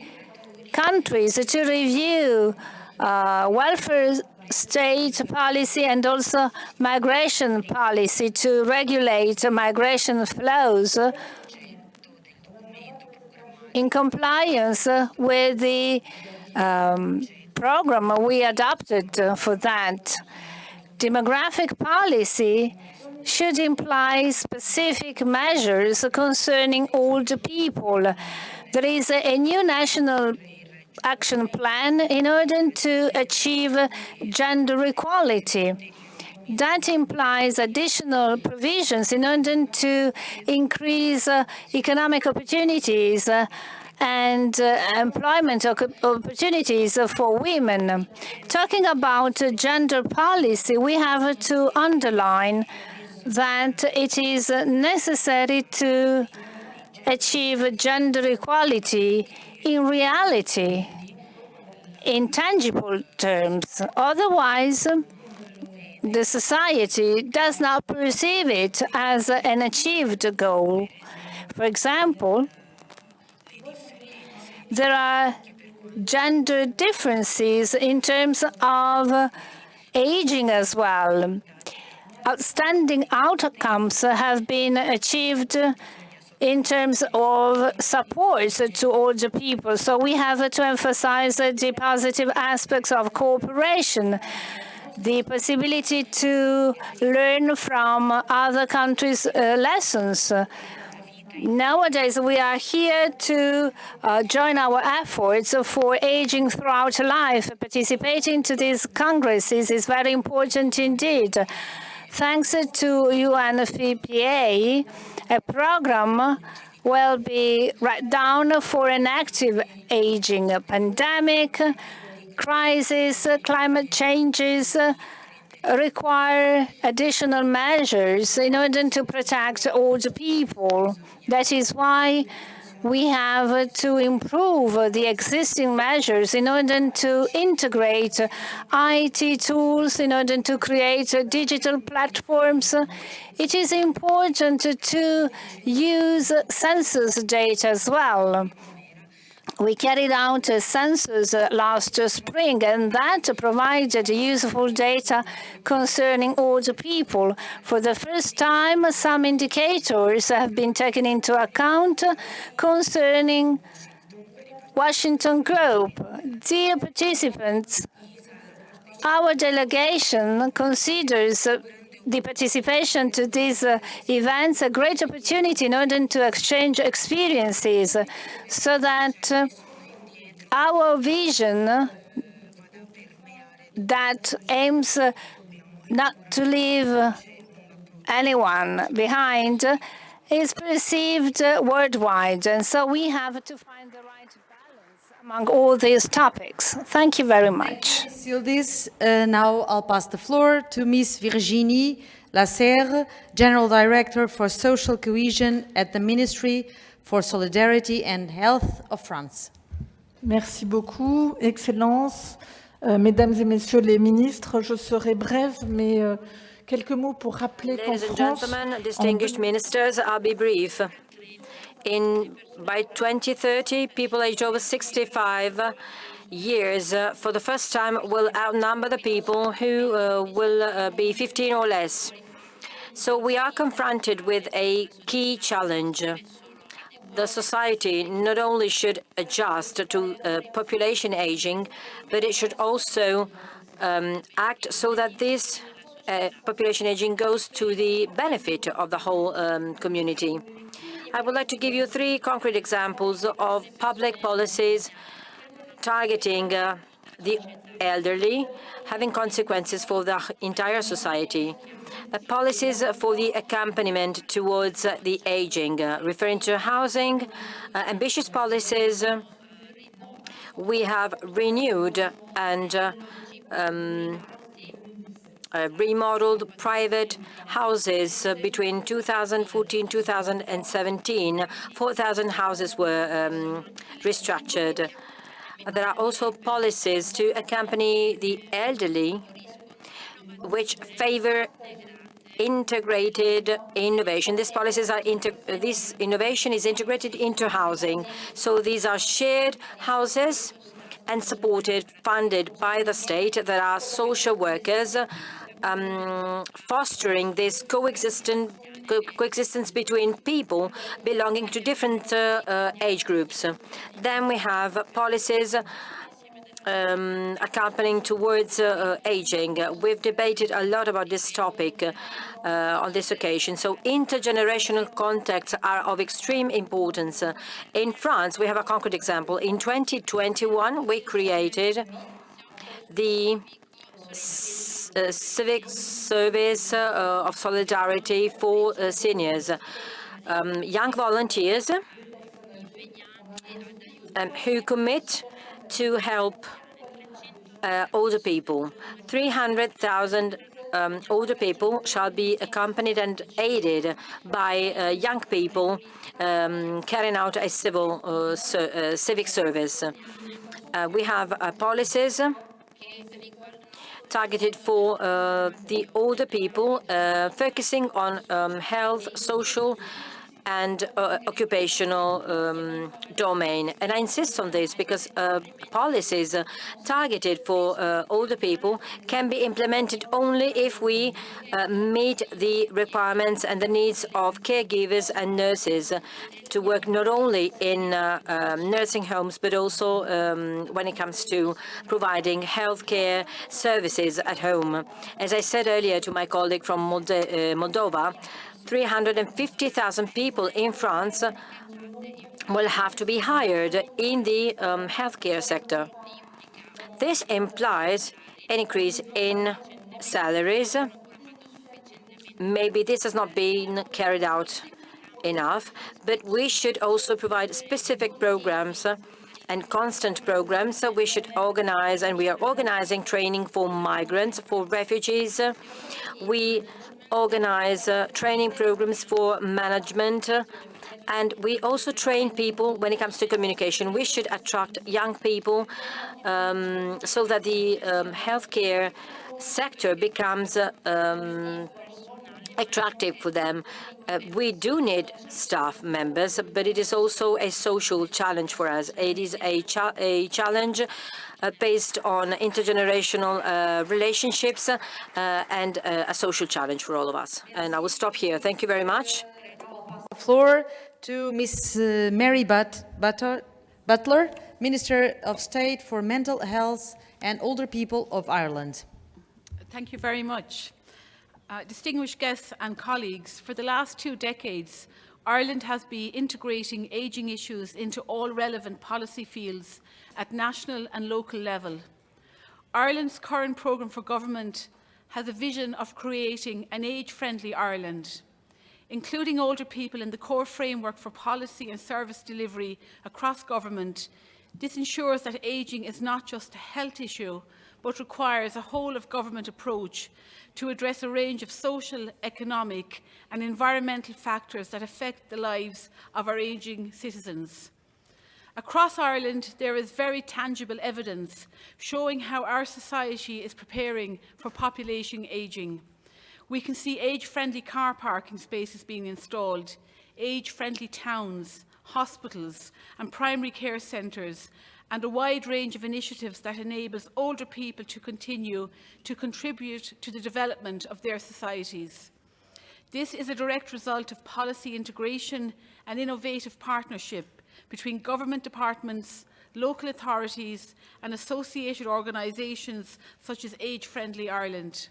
countries to review welfare state policy and also migration policy to regulate migration flows in compliance with the program we adopted for that. Demographic policy should imply specific measures concerning older people. There is a new national action plan in order to achieve gender equality. That implies additional provisions in order to increase economic opportunities and employment opportunities for women. Talking about gender policy, we have to underline that it is necessary to achieve gender equality in reality, in tangible terms. Otherwise, the society does not perceive it as an achieved goal. For example, there are gender differences in terms of aging as well. Outstanding outcomes have been achieved in terms of support to older people. So we have to emphasize the positive aspects of cooperation, the possibility to learn from other countries' lessons. Nowadays, we are here to join our efforts for aging throughout life. Participating to these congresses is very important indeed. Thanks to UNFPA, a program will be right down for an active aging. Pandemic, crisis, climate changes require additional measures in order to protect older people. That is why we have to improve the existing measures in order to integrate IT tools, in order to create digital platforms. It is important to use census data as well. We carried out a census last spring, and that provided useful data concerning older people. For the first time, some indicators have been taken into account concerning Washington Group. Dear participants, our delegation considers the participation to these events a great opportunity in order to exchange experiences so that our vision that aims not to leave anyone behind is perceived worldwide. And so we have to find the right balance among all these topics. Thank you very much. Sildis, now I'll pass the floor to Ms. Virginie Lasserre, General Director for Social Cohesion at the Ministry for Solidarity and Health of France. Merci beaucoup, Excellences, Mesdames et Messieurs les ministres. Je serai brève, mais quelques mots pour rappeler qu'en France... Ladies and gentlemen, distinguished ministers, I'll be brief. By 2030, people aged over 65 years, for the first time, will outnumber the people who will be 15 or less. So we are confronted with a key challenge. The society not only should adjust to population aging, but it should also act so that this population aging goes to the benefit of the whole community. I would like to give you 3 concrete examples of public policies targeting the elderly, having consequences for the entire society. Policies for the accompaniment towards the aging, referring to housing, ambitious policies. We have renewed and remodeled private houses between 2014-2017. 4,000 houses were restructured. There are also policies to accompany the elderly, which favor integrated innovation. These policies are this innovation is integrated into housing. So these are shared houses and supported, funded by the state. There are social workers fostering this coexistence between people belonging to different age groups. Then we have policies accompanying towards aging. We've debated a lot about this topic on this occasion. So intergenerational contacts are of extreme importance. In France, we have a concrete example. In 2021, we created the civic service of solidarity for seniors. Young volunteers who commit to help older people. 300,000 older people shall be accompanied and aided by young people carrying out a civic service. We have policies targeted for the older people, focusing on health, social and occupational domain. And I insist on this because policies targeted for older people can be implemented only if we meet the requirements and the needs of caregivers and nurses to work not only in nursing homes, but also when it comes to providing healthcare services at home. As I said earlier to my colleague from Moldova, 350,000 people in France will have to be hired in the healthcare sector. This implies an increase in salaries. Maybe this has not been carried out enough, but we should also provide specific programs and constant programs. So we should organize, and we are organizing training for migrants, for refugees. We organize training programs for management, and we also train people when it comes to communication. We should attract young people so that the healthcare sector becomes attractive for them. We do need staff members, but it is also a social challenge for us. It is a challenge based on intergenerational relationships and a social challenge for all of us. And I will stop here. Thank you very much. The floor to Ms. Mary Butler, Minister of State for Mental Health and Older People of Ireland. Thank you very much. Distinguished guests and colleagues, for the last 2 decades, Ireland has been integrating ageing issues into all relevant policy fields at national and local level. Ireland's current programme for government has a vision of creating an age-friendly Ireland, including older people in the core framework for policy and service delivery across government. This ensures that ageing is not just a health issue, but requires a whole-of-government approach to address a range of social, economic and environmental factors that affect the lives of our ageing citizens. Across Ireland, there is very tangible evidence showing how our society is preparing for population ageing. We can see age-friendly car parking spaces being installed, age-friendly towns, hospitals and primary care centres, and a wide range of initiatives that enables older people to continue to contribute to the development of their societies. This is a direct result of policy integration and innovative partnership between government departments, local authorities and associated organisations such as Age Friendly Ireland.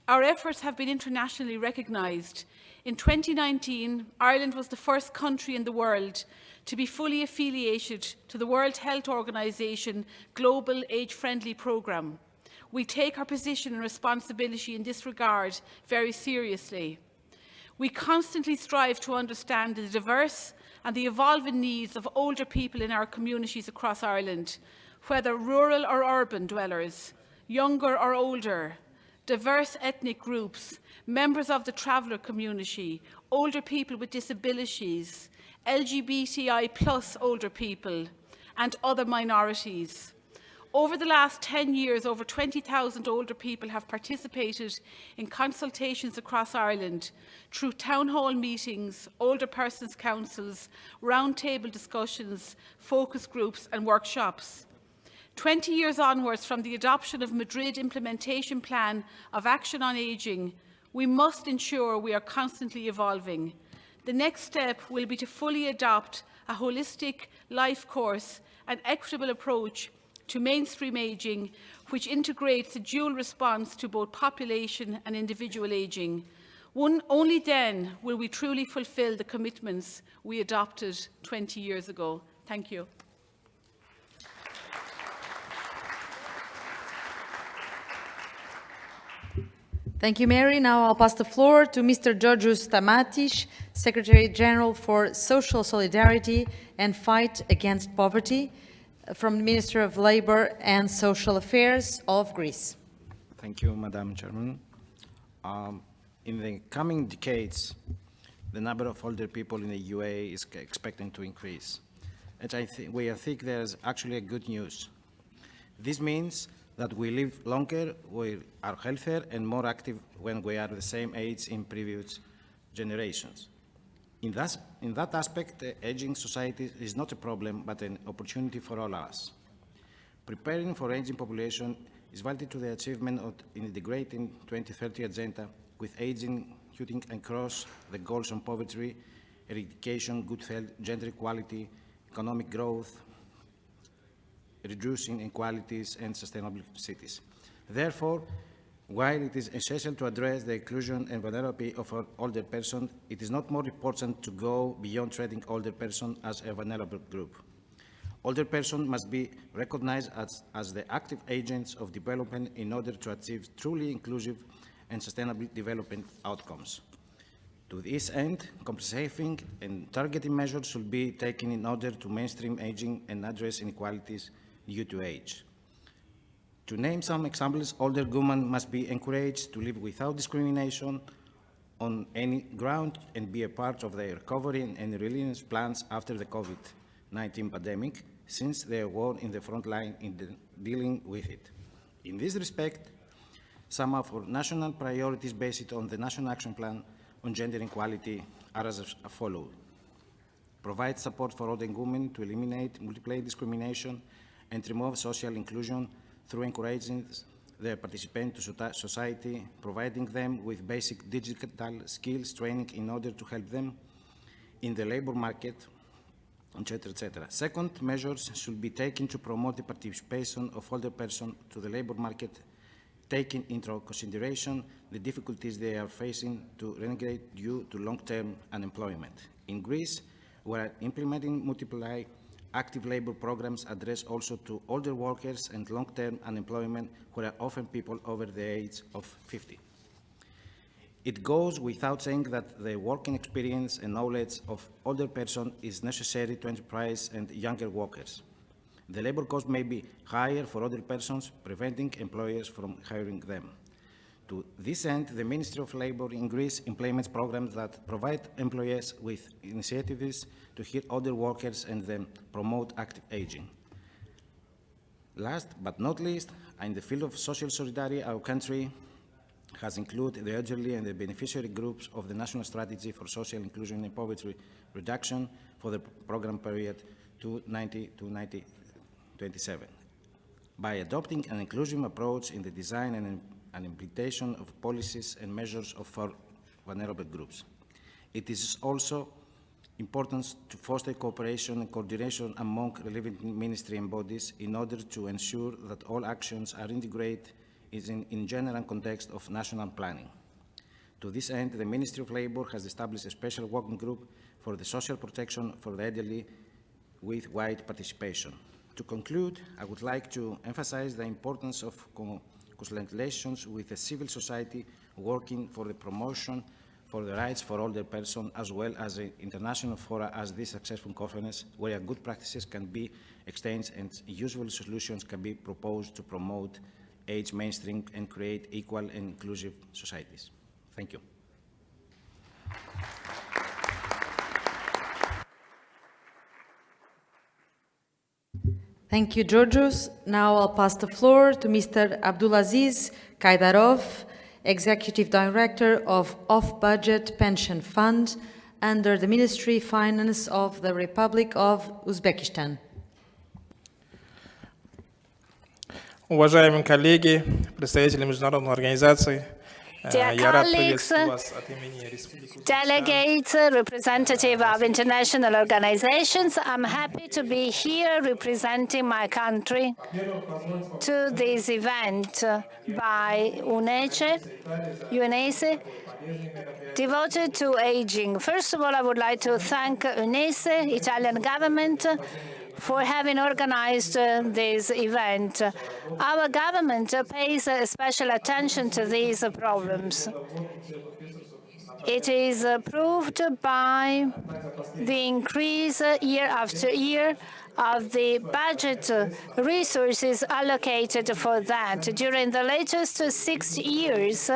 Our efforts have been internationally recognised. In 2019, Ireland was the first country in the world to be fully affiliated to the World Health Organization Global Age-Friendly Programme. We take our position and responsibility in this regard very seriously. We constantly strive to understand the diverse and the evolving needs of older people in our communities across Ireland, whether rural or urban dwellers, younger or older, diverse ethnic groups, members of the traveller community, older people with disabilities, LGBTI+ older people, and other minorities. Over the last 10 years, over 20,000 older people have participated in consultations across Ireland through town hall meetings, older persons councils, roundtable discussions, focus groups and workshops. 20 years onwards from the adoption of Madrid Implementation Plan of Action on Ageing, we must ensure we are constantly evolving. The next step will be to fully adopt a holistic life course and equitable approach to mainstream ageing, which integrates a dual response to both population and individual ageing. Only then will we truly fulfil the commitments we adopted 20 years ago. Thank you. Thank you, Mary. Now I'll pass the floor to Mr. Georgios Stamatis, Secretary General for Social Solidarity and Fight Against Poverty, from the Minister of Labour and Social Affairs of Greece. Thank you, Madam Chairman. In the coming decades, the number of older people in the UAE is expecting to increase. And I think there's actually a good news. This means that we live longer, we are healthier and more active when we are the same age in previous generations. In that aspect, the aging society is not a problem, but an opportunity for all of us. Preparing for aging population is vital to the achievement of integrating 2030 agenda with aging cutting across the goals on poverty, eradication, good health, gender equality, economic growth, reducing inequalities, and sustainable cities. Therefore, while it is essential to address the inclusion and vulnerability of older persons, it is not more important to go beyond treating older persons as a vulnerable group. Older persons must be recognized as the active agents of development in order to achieve truly inclusive and sustainable development outcomes. To this end, comprehensive and targeted measures should be taken in order to mainstream aging and address inequalities due to age. To name some examples, older women must be encouraged to live without discrimination on any ground and be a part of the recovery and resilience plans after the COVID-19 pandemic, since they were in the front line in dealing with it. In this respect, some of our national priorities based on the National Action Plan on Gender Equality are as follows. Provide support for older women to eliminate multiple discrimination and remove social inclusion through encouraging their participation to society, providing them with basic digital skills training in order to help them in the labor market, etc., etc. Second, measures should be taken to promote the participation of older persons to the labor market, taking into consideration the difficulties they are facing to renegade due to long-term unemployment. In Greece, we are implementing multiple active labor programs addressed also to older workers and long-term unemployment, who are often people over the age of 50. It goes without saying that the working experience and knowledge of older persons is necessary to enterprise and younger workers. The labor cost may be higher for older persons, preventing employers from hiring them. To this end, the Ministry of Labor in Greece implements programs that provide employers with initiatives to hear older workers and then promote active aging. Last but not least, in the field of social solidarity, our country has included the elderly and the beneficiary groups of the National Strategy for Social Inclusion and Poverty Reduction for the program period 2019-2027. By adopting an inclusive approach in the design and implementation of policies and measures for vulnerable groups. It is also important to foster cooperation and coordination among relevant ministry and bodies in order to ensure that all actions are integrated in general context of national planning. To this end, the Ministry of Labour has established a special working group for the social protection for the elderly with wide participation. To conclude, I would like to emphasize the importance of consultations with the civil society working for the promotion for the rights for older persons, as well as the international fora as this successful conference, where good practices can be exchanged and useful solutions can be proposed to promote age mainstream and create equal and inclusive societies. Thank you. Thank you, Georgios. Now I'll pass the floor to Mr. Abdul-Aziz Kaidarov, Executive Director of Off-Budget Pension Fund under the Ministry of Finance of the Republic of Uzbekistan. Уважаемые коллеги, представители международной организации, Dear colleagues, delegates, representative of international organizations, I'm happy to be here representing my country to this event by UNECE, devoted to aging. First of all, I would like to thank UNECE, Italian government, for having organized this event. Our government pays special attention to these problems. It is proved by the increase year after year of the budget resources allocated for that. During the latest 6 years,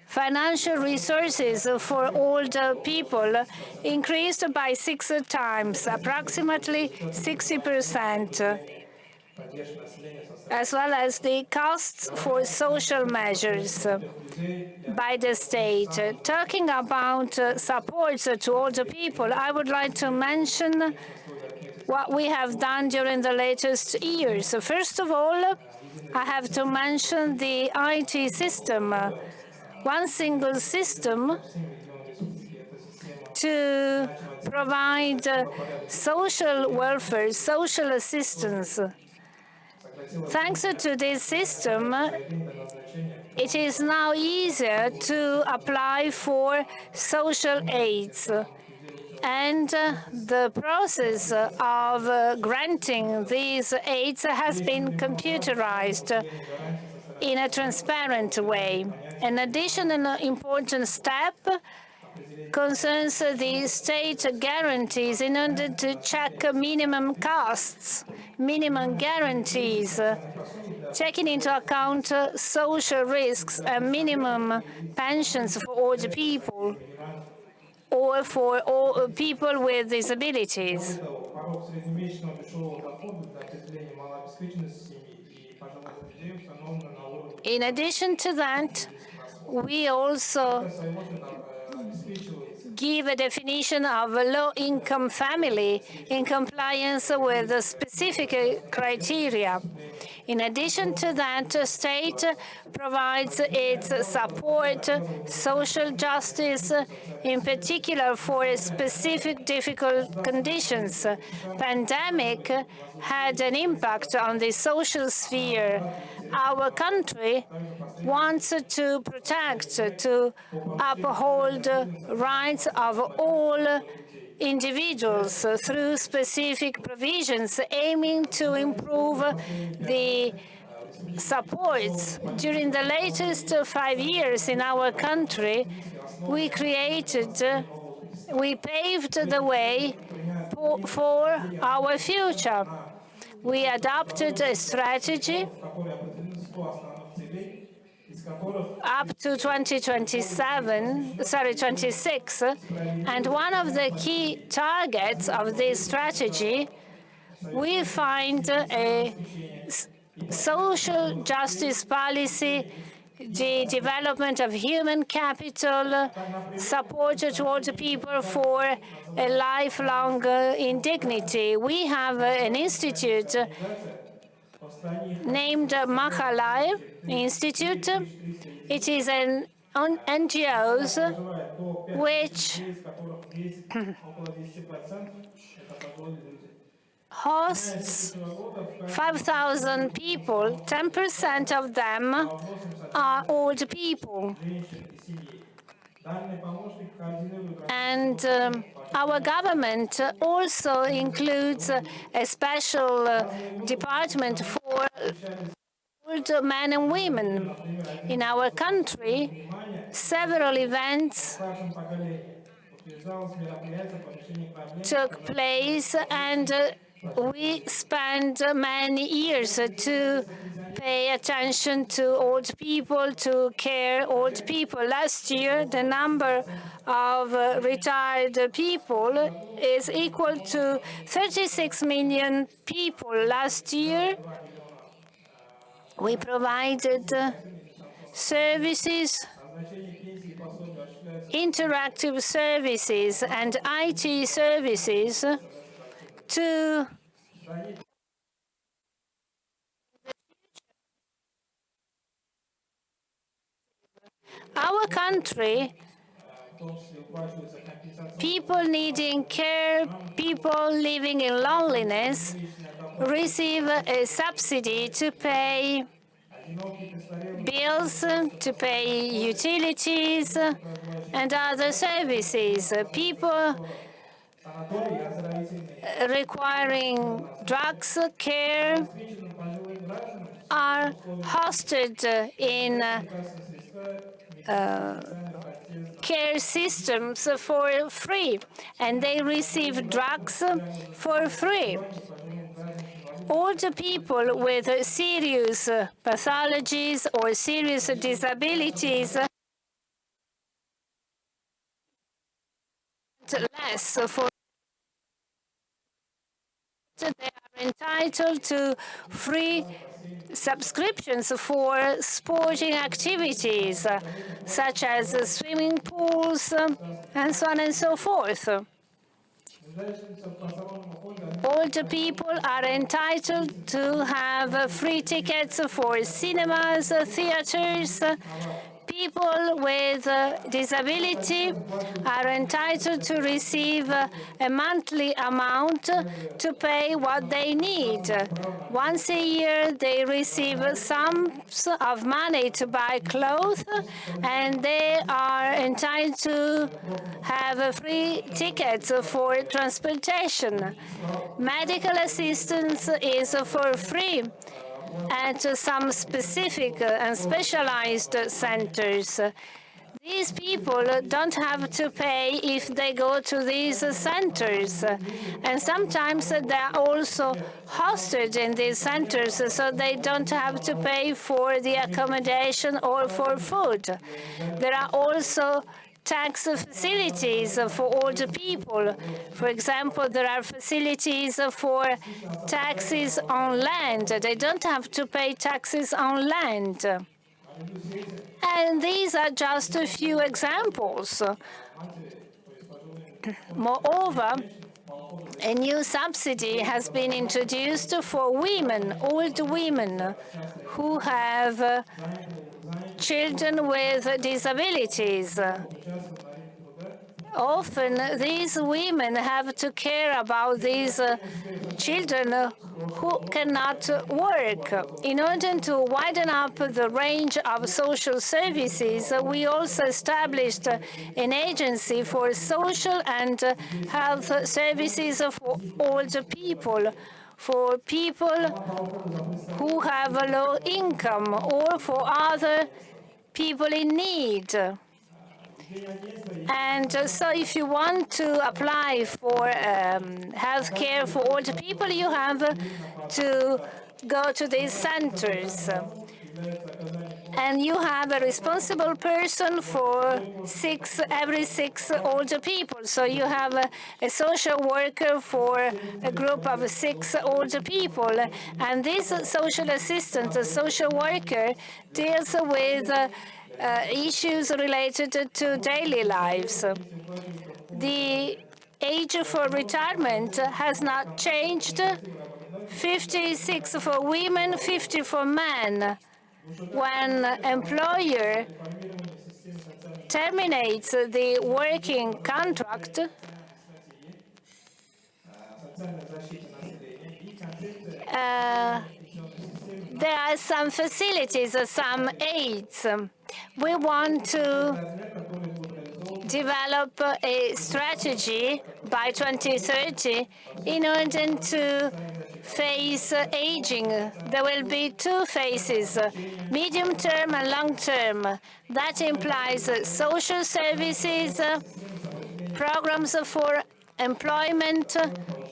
financial resources for older people increased by 6 times, approximately 60%. as well as the costs for social measures by the state. Talking about support to older people, I would like to mention what we have done during the latest years. First of all, I have to mention the IT system, one single system to provide social welfare, social assistance. Thanks to this system, it is now easier to apply for social aids. And the process of granting these aids has been computerized in a transparent way. In addition, an important step concerns the state guarantees in order to check minimum costs, minimum guarantees, taking into account social risks and minimum pensions for older people or for all people with disabilities. In addition to that, we also give a definition of a low-income family in compliance with the specific criteria. In addition to that, the state provides its support, social justice, in particular for specific difficult conditions. Pandemic had an impact on the social sphere. Our country wants to protect, to uphold rights of all individuals through specific provisions aiming to improve the supports. During the latest 5 years in our country, we paved the way for our future. We adopted a strategy up to 26, and one of the key targets of this strategy, we find a social justice policy, the development of human capital, support towards people for a lifelong indignity. We have an institute named Mahalai Institute. It is an NGO which hosts 5,000 people. 10% of them are old people. And our government also includes a special department for old men and women. In our country, several events took place, and we spent many years to pay attention to old people, to care old people. Last year, the number of retired people is equal to 36 million people. Last year, we provided services, interactive services and IT services to our country. People needing care, people living in loneliness, receive a subsidy to pay bills, to pay utilities and other services. People requiring drugs care are hosted in care systems for free, and they receive drugs for free. Older people with serious pathologies or serious disabilities less for they are entitled to free subscriptions for sporting activities, such as swimming pools, and so on and so forth. Older people are entitled to have free tickets for cinemas, theaters. People with disability are entitled to receive a monthly amount to pay what they need. Once a year, they receive sums of money to buy clothes, and they are entitled to have free tickets for transportation. Medical assistance is for free at some specific and specialized centers. These people don't have to pay if they go to these centers. And sometimes they're also hosted in these centers, so they don't have to pay for the accommodation or for food. There are also tax facilities for older people. For example, there are facilities for taxes on land. They don't have to pay taxes on land. And these are just a few examples. Moreover, a new subsidy has been introduced for women, old women, who have children with disabilities. Often, these women have to care about these children who cannot work. In order to widen up the range of social services, we also established an agency for social and health services for older people, for people who have a low income or for other people in need. And so if you want to apply for health care for older people, you have to go to these centers. And you have a responsible person for every six older people. So you have a social worker for a group of 6 older people. And this social assistant, a social worker, deals with issues related to daily lives. The age for retirement has not changed. 56 for women, 50 for men. When employer terminates the working contract, there are some facilities, some aids. We want to develop a strategy by 2030 in order to face aging. There will be 2 phases, medium term and long term. That implies social services, programs for employment.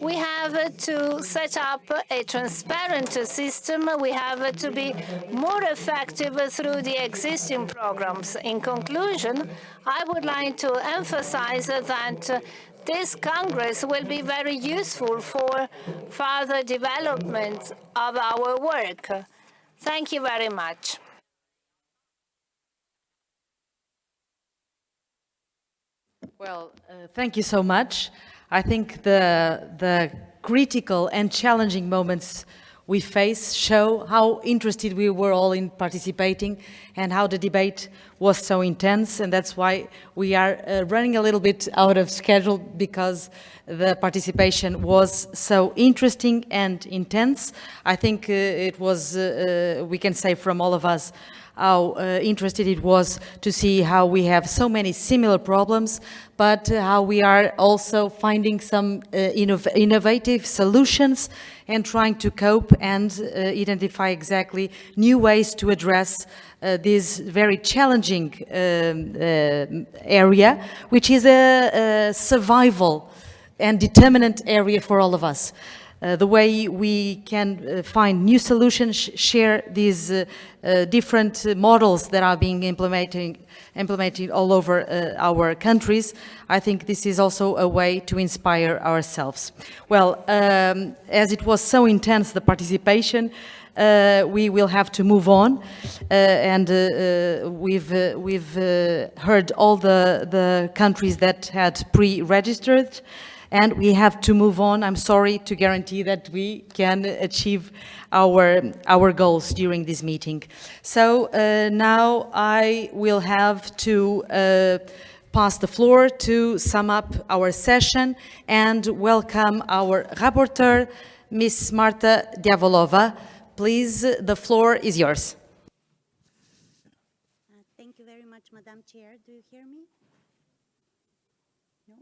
We have to set up a transparent system. We have to be more effective through the existing programs. In conclusion, I would like to emphasize that this Congress will be very useful for further development of our work. Thank you very much. Well, thank you so much. I think the critical and challenging moments we face show how interested we were all in participating and how the debate was so intense, and that's why we are running a little bit out of schedule, because the participation was so interesting and intense. I think it was, we can say from all of us, how interested it was to see how we have so many similar problems, but how we are also finding some innovative solutions and trying to cope and identify exactly new ways to address this very challenging area, which is a survival and determinant area for all of us. the way we can find new solutions, share these different models that are being implemented all over our countries. I think this is also a way to inspire ourselves. Well, as it was so intense, the participation, we will have to move on, and we've heard all the countries that had pre-registered, and we have to move on. I'm sorry to guarantee that we can achieve our goals during this meeting. So now I will have to pass the floor to sum up our session and welcome our rapporteur, Ms. Marta Diavolova. Please, the floor is yours. Thank you very much, Madam Chair. Do you hear me? No?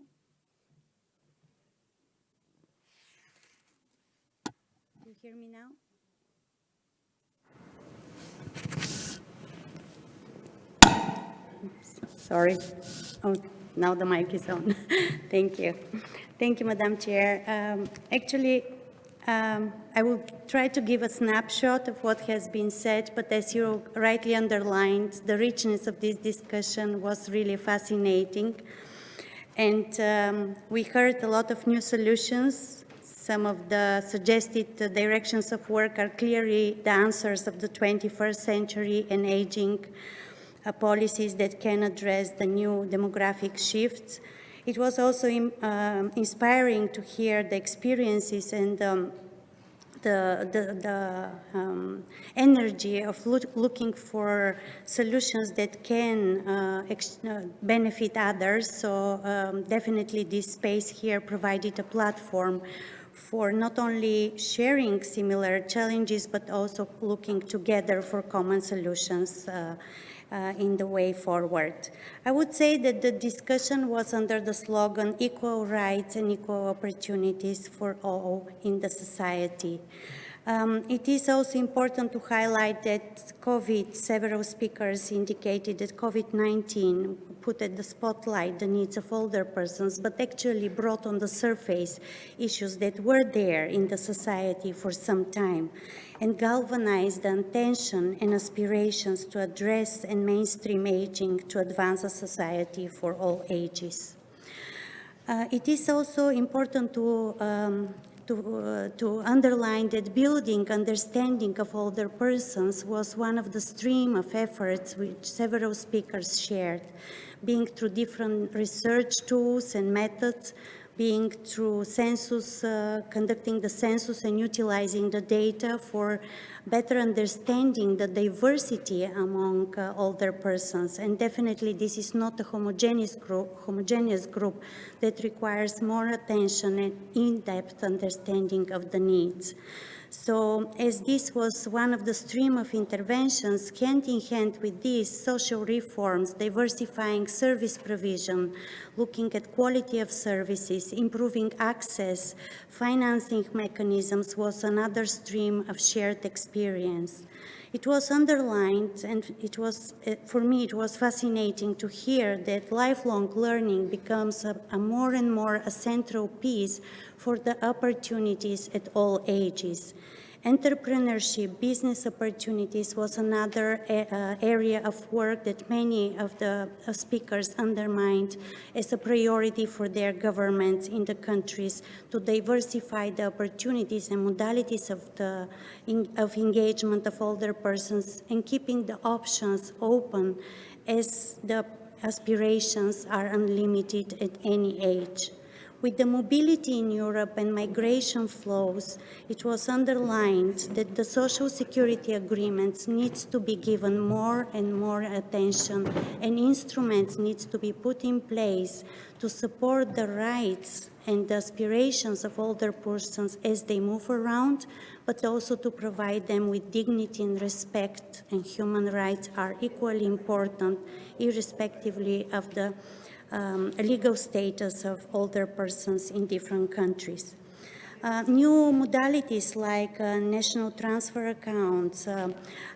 Do you hear me now? Oops, sorry. Oh, now the mic is on. Thank you. Thank you, Madam Chair. I will try to give a snapshot of what has been said, but as you rightly underlined, the richness of this discussion was really fascinating. And we heard a lot of new solutions. Some of the suggested directions of work are clearly the answers of the 21st century and aging policies that can address the new demographic shifts. It was also inspiring to hear the experiences and the energy of looking for solutions that can benefit others. So definitely this space here provided a platform for not only sharing similar challenges, but also looking together for common solutions in the way forward. I would say that the discussion was under the slogan equal rights and equal opportunities for all in the society. It is also important to highlight that several speakers indicated that COVID-19 put at the spotlight the needs of older persons, but actually brought on the surface issues that were there in the society for some time, and galvanized the intention and aspirations to address and mainstream aging to advance a society for all ages. It is also important to underline that building understanding of older persons was one of the stream of efforts which several speakers shared, being through different research tools and methods, being through census, conducting the census and utilizing the data for better understanding the diversity among older persons. And definitely this is not a homogeneous group that requires more attention and in-depth understanding of the needs. So as this was one of the stream of interventions, hand in hand with these social reforms, diversifying service provision, looking at quality of services, improving access, financing mechanisms was another stream of shared experience. It was underlined, and it was, for me, it was fascinating to hear that lifelong learning becomes a more and more a central piece for the opportunities at all ages. Entrepreneurship, business opportunities was another area of work that many of the speakers undermined as a priority for their governments in the countries to diversify the opportunities and modalities of engagement of older persons and keeping the options open as the aspirations are unlimited at any age. With the mobility in Europe and migration flows, it was underlined that the social security agreements needs to be given more and more attention, and instruments needs to be put in place to support the rights and the aspirations of older persons as they move around, but also to provide them with dignity and respect, and human rights are equally important, irrespectively of the legal status of older persons in different countries. New modalities like national transfer accounts,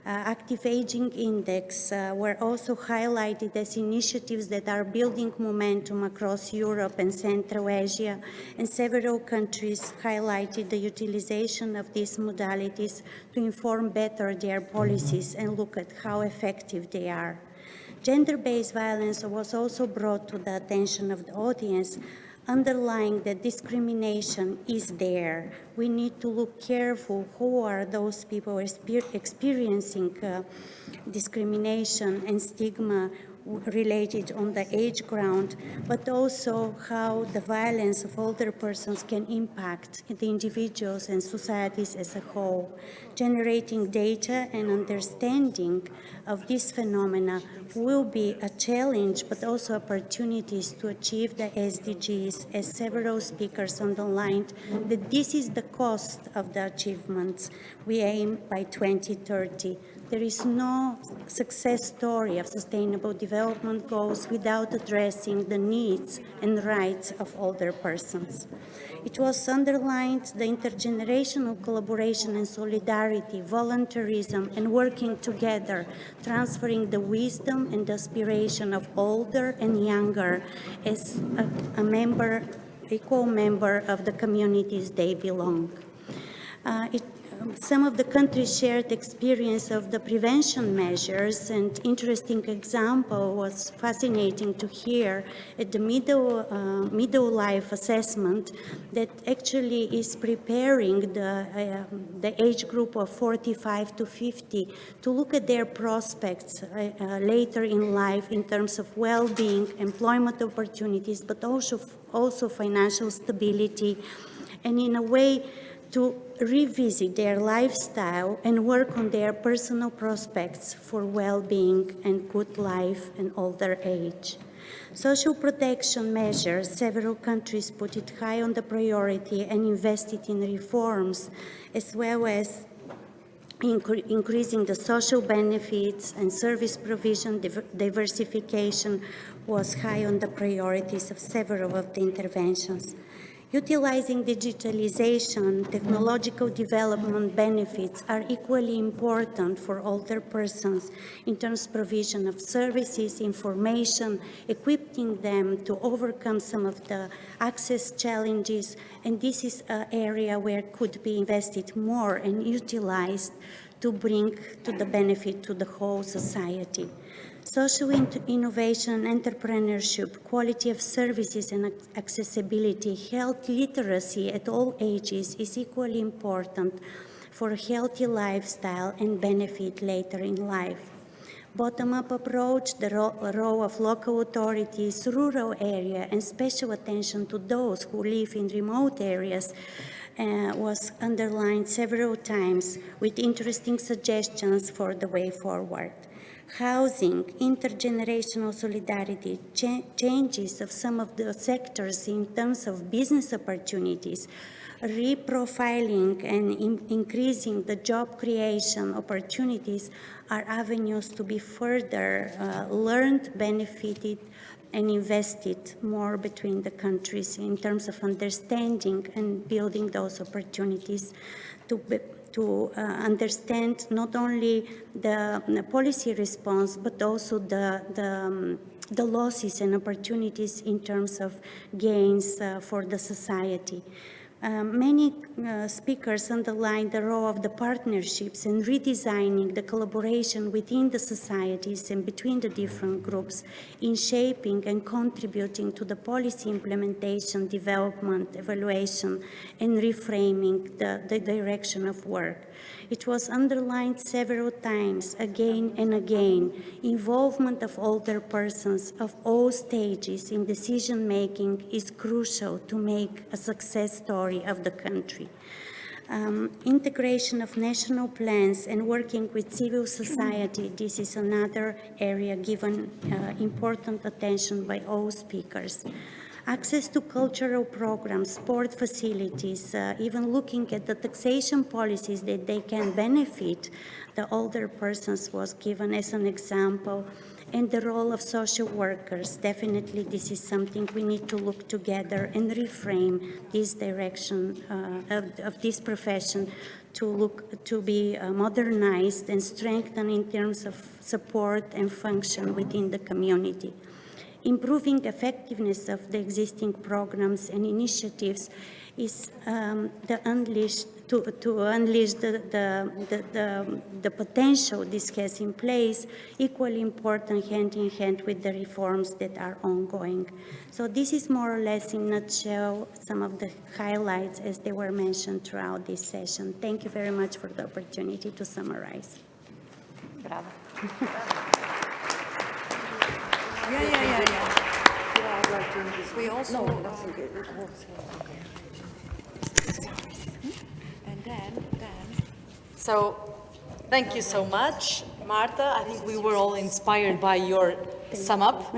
active aging index were also highlighted as initiatives that are building momentum across Europe and Central Asia, and several countries highlighted the utilization of these modalities to inform better their policies and look at how effective they are. Gender-based violence was also brought to the attention of the audience, underlying that discrimination is there. We need to look careful who are those people experiencing discrimination and stigma related on the age ground, but also how the violence of older persons can impact the individuals and societies as a whole. Generating data and understanding of this phenomena will be a challenge, but also opportunities to achieve the SDGs, as several speakers underlined, that this is the cost of the achievements we aim by 2030. There is no success story of sustainable development goals without addressing the needs and rights of older persons. It was underlined the intergenerational collaboration and solidarity, voluntarism, and working together, transferring the wisdom and aspiration of older and younger as equal member of the communities they belong. Some of the countries shared experience of the prevention measures, and interesting example was fascinating to hear at the Midlife Assessment that actually is preparing the age group of 45 to 50 to look at their prospects later in life in terms of well-being, employment opportunities, but also financial stability, and in a way to revisit their lifestyle and work on their personal prospects for well-being and good life in older age. Social protection measures, several countries put it high on the priority and invested in reforms, as well as increasing the social benefits and service provision. Diversification was high on the priorities of several of the interventions. Utilizing digitalization, technological development benefits are equally important for older persons in terms of provision of services, information, equipping them to overcome some of the access challenges, and this is an area where could be invested more and utilized to bring to the benefit to the whole society. Social innovation, entrepreneurship, quality of services and accessibility, health literacy at all ages is equally important for a healthy lifestyle and benefit later in life. Bottom-up approach, the role of local authorities, rural area, and special attention to those who live in remote areas was underlined several times with interesting suggestions for the way forward. Housing, intergenerational solidarity, changes of some of the sectors in terms of business opportunities, reprofiling and increasing the job creation opportunities are avenues to be further learned, benefited, and invested more between the countries in terms of understanding and building those opportunities to understand not only the policy response, but also the losses and opportunities in terms of gains for the society. Many speakers underlined the role of the partnerships and redesigning the collaboration within the societies and between the different groups in shaping and contributing to the policy implementation, development, evaluation, and reframing the direction of work. It was underlined several times, again and again, involvement of older persons of all stages in decision-making is crucial to make a success story of the country. Integration of national plans and working with civil society, this is another area given important attention by all speakers. Access to cultural programs, sport facilities, even looking at the taxation policies that they can benefit the older persons was given as an example, and the role of social workers. Definitely this is something we need to look together and reframe this direction of this profession to be modernized and strengthened in terms of support and function within the community. Improving effectiveness of the existing programs and initiatives is to unleash the potential this has in place, equally important hand in hand with the reforms that are ongoing. So this is more or less in a nutshell some of the highlights as they were mentioned throughout this session. Thank you very much for the opportunity to summarize. Bravo. Yeah. We also. And then. So, thank you so much, Marta. I think we were all inspired by your sum up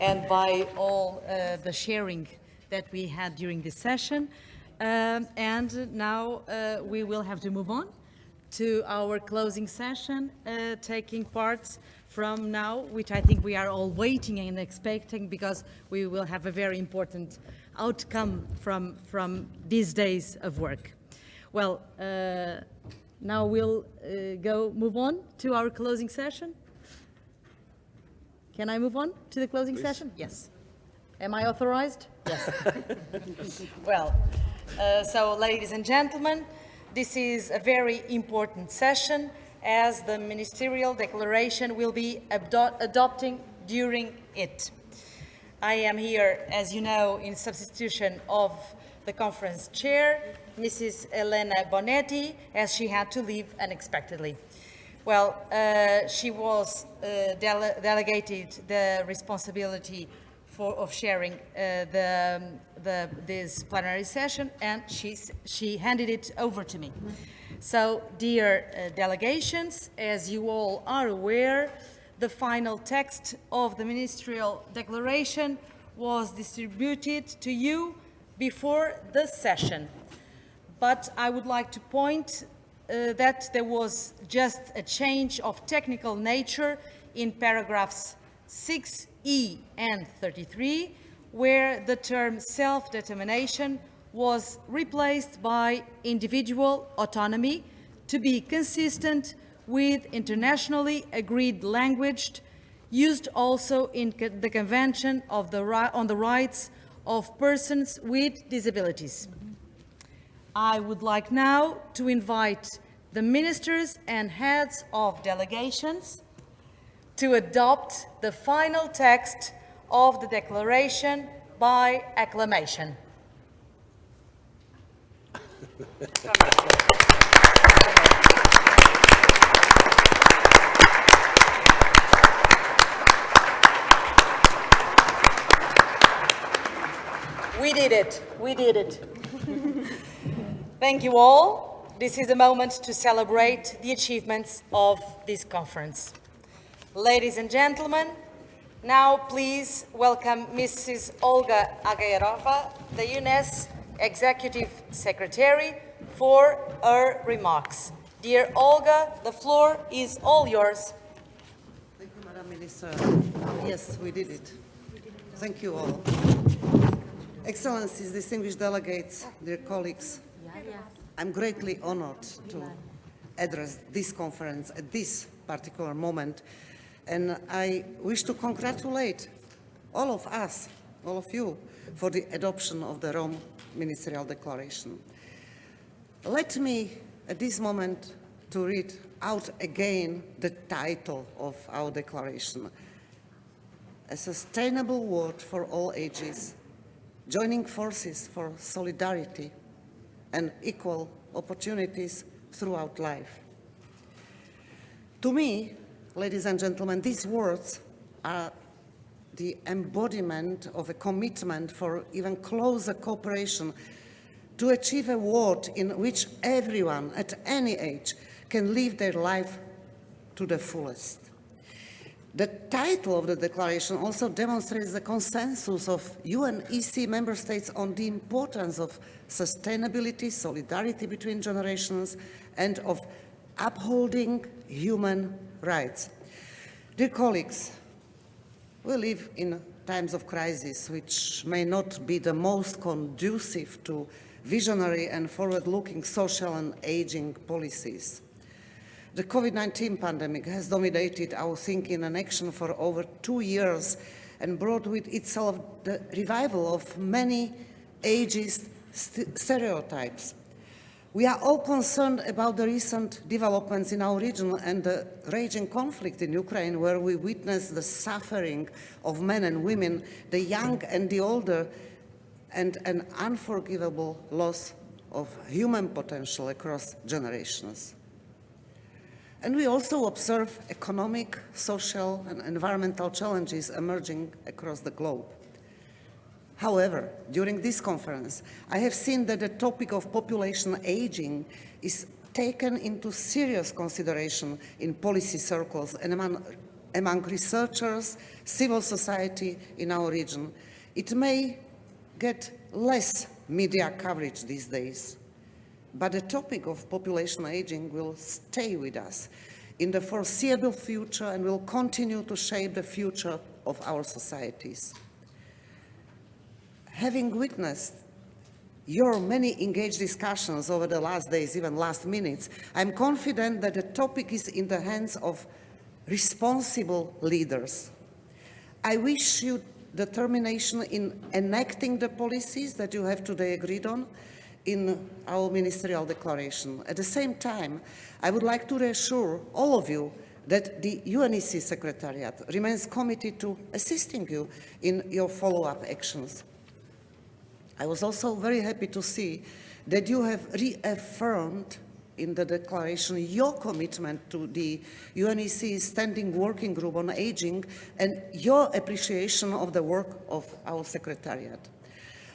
and by all the sharing that we had during this session. And now we will have to move on to our closing session, taking part from now, which I think we are all waiting and expecting, because we will have a very important outcome from these days of work. Well, now we'll move on to our closing session. Can I move on to the closing session? Yes. Am I authorized? Yes. Well, so ladies and gentlemen, this is a very important session, as the Ministerial Declaration will be adopting during it. I am here, as you know, in substitution of the conference chair, Mrs. Elena Bonetti, as she had to leave unexpectedly. Well, she was delegated the responsibility of sharing this plenary session, and she handed it over to me. So, dear delegations, as you all are aware, the final text of the Ministerial Declaration was distributed to you before the session. But I would like to point that there was just a change of technical nature in paragraphs 6E and 33, where the term self-determination was replaced by individual autonomy to be consistent with internationally agreed language used also in the Convention on the Rights of Persons with Disabilities. I would like now to invite the ministers and heads of delegations to adopt the final text of the declaration by acclamation. We did it. Thank you all. This is a moment to celebrate the achievements of this conference. Ladies and gentlemen, now please welcome Mrs. Olga Agayarova, the UNECE Executive Secretary, for her remarks. Dear Olga, the floor is all yours. Thank you, Madam Minister. Yes, we did it. Thank you all. Excellencies, distinguished delegates, dear colleagues, I'm greatly honored to address this conference at this particular moment, and I wish to congratulate all of us, all of you, for the adoption of the Rome Ministerial Declaration. Let me, at this moment, to read out again the title of our declaration: A Sustainable World for All Ages, Joining Forces for Solidarity and Equal Opportunities Throughout Life. To me, ladies and gentlemen, these words are the embodiment of a commitment for even closer cooperation to achieve a world in which everyone at any age can live their life to the fullest. The title of the declaration also demonstrates the consensus of UNECE member states on the importance of sustainability, solidarity between generations, and of upholding human rights. Dear colleagues, We live in times of crisis, which may not be the most conducive to visionary and forward-looking social and aging policies. The COVID-19 pandemic has dominated our thinking and action for over 2 years and brought with itself the revival of many ageist stereotypes. We are all concerned about the recent developments in our region and the raging conflict in Ukraine, where we witness the suffering of men and women, the young and the older, and an unforgivable loss of human potential across generations. And we also observe economic, social, and environmental challenges emerging across the globe. However, during this conference, I have seen that the topic of population aging is taken into serious consideration in policy circles and among researchers, civil society in our region. It may get less media coverage these days, but the topic of population aging will stay with us in the foreseeable future and will continue to shape the future of our societies. Having witnessed your many engaged discussions over the last days, even last minutes, I'm confident that the topic is in the hands of responsible leaders. I wish you determination in enacting the policies that you have today agreed on in our ministerial declaration. At the same time, I would like to reassure all of you that the UNECE Secretariat remains committed to assisting you in your follow-up actions. I was also very happy to see that you have reaffirmed in the declaration your commitment to the UNECE Standing Working Group on Aging and your appreciation of the work of our Secretariat.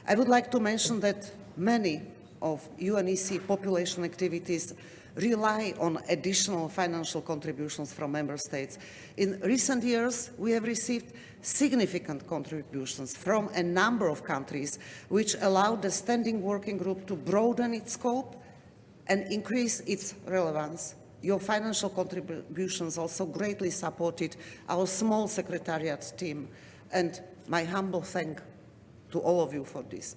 I would like to mention that many of UNECE population activities rely on additional financial contributions from member states. In recent years, we have received significant contributions from a number of countries, which allowed the Standing Working Group to broaden its scope and increase its relevance. Your financial contributions also greatly supported our small secretariat team, and my humble thanks to all of you for this.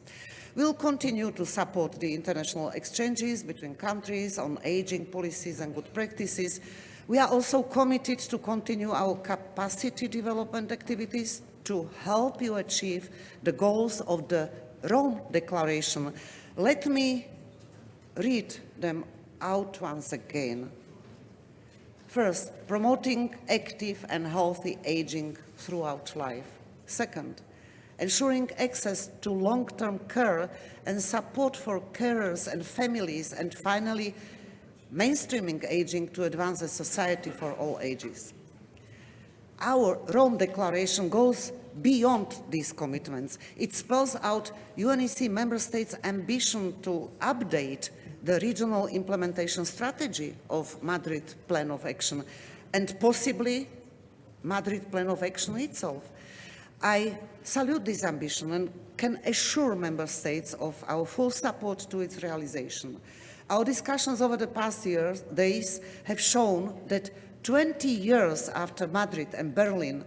We'll continue to support the international exchanges between countries on aging policies and good practices. We are also committed to continue our capacity development activities to help you achieve the goals of the Rome Declaration. Let me read them out once again. First, promoting active and healthy aging throughout life. Second, ensuring access to long-term care and support for carers and families. And finally, mainstreaming aging to advance a society for all ages. Our Rome Declaration goes beyond these commitments. It spells out UNECE member states' ambition to update the regional implementation strategy of Madrid Plan of Action and possibly Madrid Plan of Action itself. I salute this ambition and can assure member states of our full support to its realization. Our discussions over the past days have shown that 20 years after Madrid and Berlin,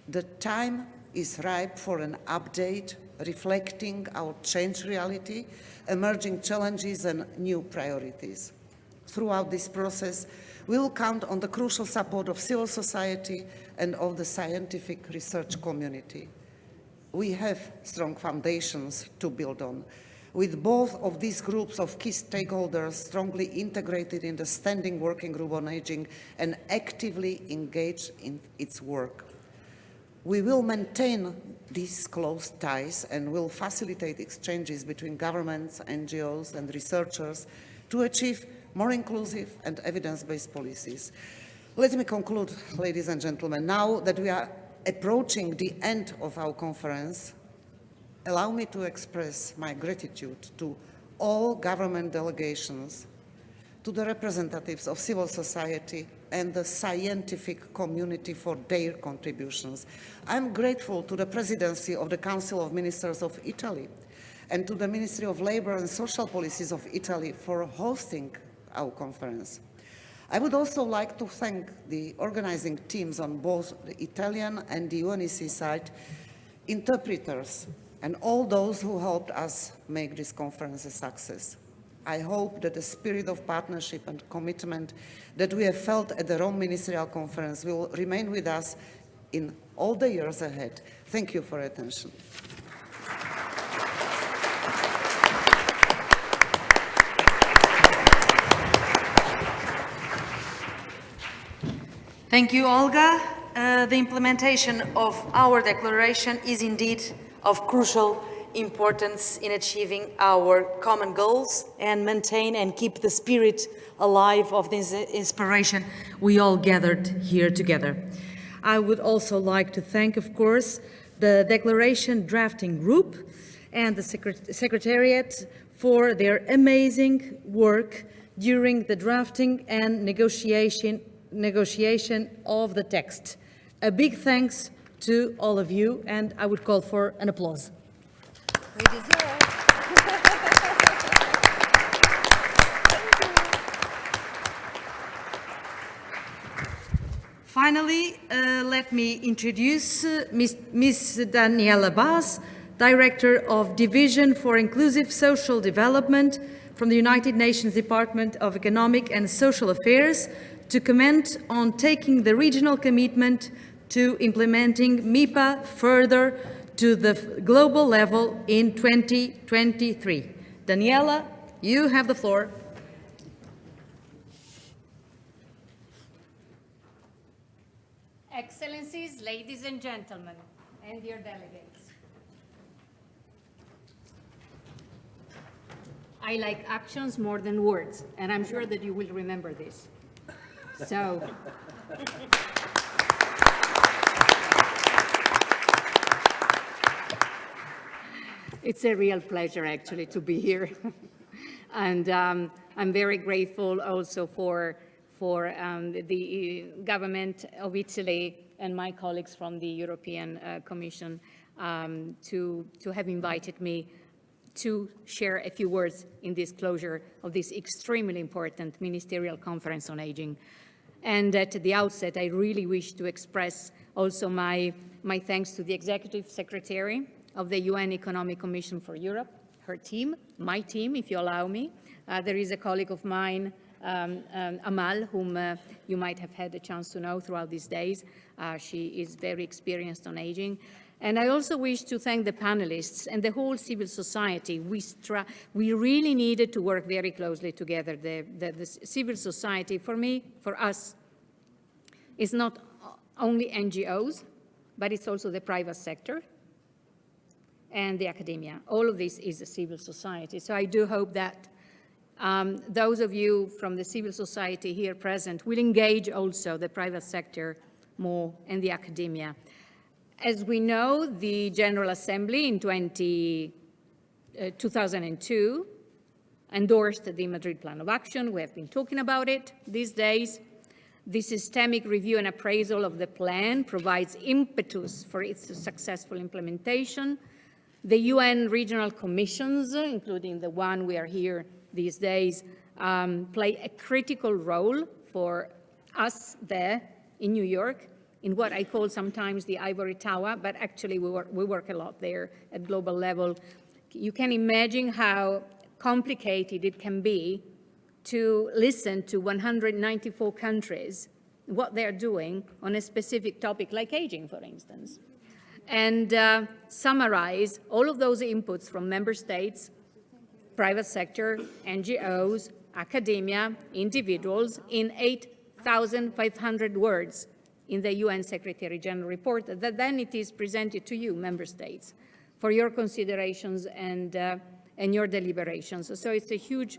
the time is ripe for an update reflecting our changed reality, emerging challenges and new priorities. Throughout this process, we will count on the crucial support of civil society and of the scientific research community. We have strong foundations to build on, with both of these groups of key stakeholders strongly integrated in the Standing Working Group on Aging and actively engaged in its work. We will maintain these close ties and will facilitate exchanges between governments, NGOs, and researchers to achieve more inclusive and evidence-based policies. Let me conclude, ladies and gentlemen. Now that we are approaching the end of our conference, allow me to express my gratitude to all government delegations, to the representatives of civil society and the scientific community for their contributions. I'm grateful to the Presidency of the Council of Ministers of Italy and to the Ministry of Labour and Social Policies of Italy for hosting our conference. I would also like to thank the organizing teams on both the Italian and the UNECE side, interpreters, and all those who helped us make this conference a success. I hope that the spirit of partnership and commitment that we have felt at the Rome Ministerial Conference will remain with us in all the years ahead. Thank you for your attention. Thank you, Olga. The implementation of our declaration is indeed of crucial importance in achieving our common goals and maintain and keep the spirit alive of this inspiration we all gathered here together. I would also like to thank, of course, the declaration drafting group and the Secretariat for their amazing work during the drafting and negotiation of the text. A big thanks to all of you, and I would call for an applause. We deserve. Finally, let me introduce Ms. Daniela Bas, Director of Division for Inclusive Social Development from the United Nations Department of Economic and Social Affairs, to comment on taking the regional commitment to implementing MIPA further to the global level in 2023. Daniela, you have the floor. Excellencies, ladies and gentlemen, and dear delegates. I like actions more than words, and I'm sure that you will remember this. So, it's a real pleasure, actually, to be here. And I'm very grateful also for the government of Italy and my colleagues from the European Commission to have invited me to share a few words in this closure of this extremely important ministerial conference on aging. And at the outset, I really wish to express also my thanks to the Executive Secretary of the UN Economic Commission for Europe, her team, my team, if you allow me. There is a colleague of mine, Amal, whom you might have had a chance to know throughout these days. She is very experienced on aging. And I also wish to thank the panelists and the whole civil society. We really needed to work very closely together. The civil society, for me, for us, is not only NGOs, but it's also the private sector and the academia. All of this is the civil society. So I do hope that those of you from the civil society here present will engage also the private sector more and the academia. As we know, the General Assembly in 2002 endorsed the Madrid Plan of Action. We have been talking about it these days. The systemic review and appraisal of the plan provides impetus for its successful implementation. The UN regional commissions, including the one we are here these days, play a critical role for us there in New York, in what I call sometimes the ivory tower, but actually we work a lot there at global level. You can imagine how complicated it can be to listen to 194 countries, what they're doing on a specific topic like aging, for instance, and summarize all of those inputs from member states, private sector, NGOs, academia, individuals in 8,500 words in the UN Secretary General report, that then it is presented to you, member states, for your considerations and your deliberations. So it's a huge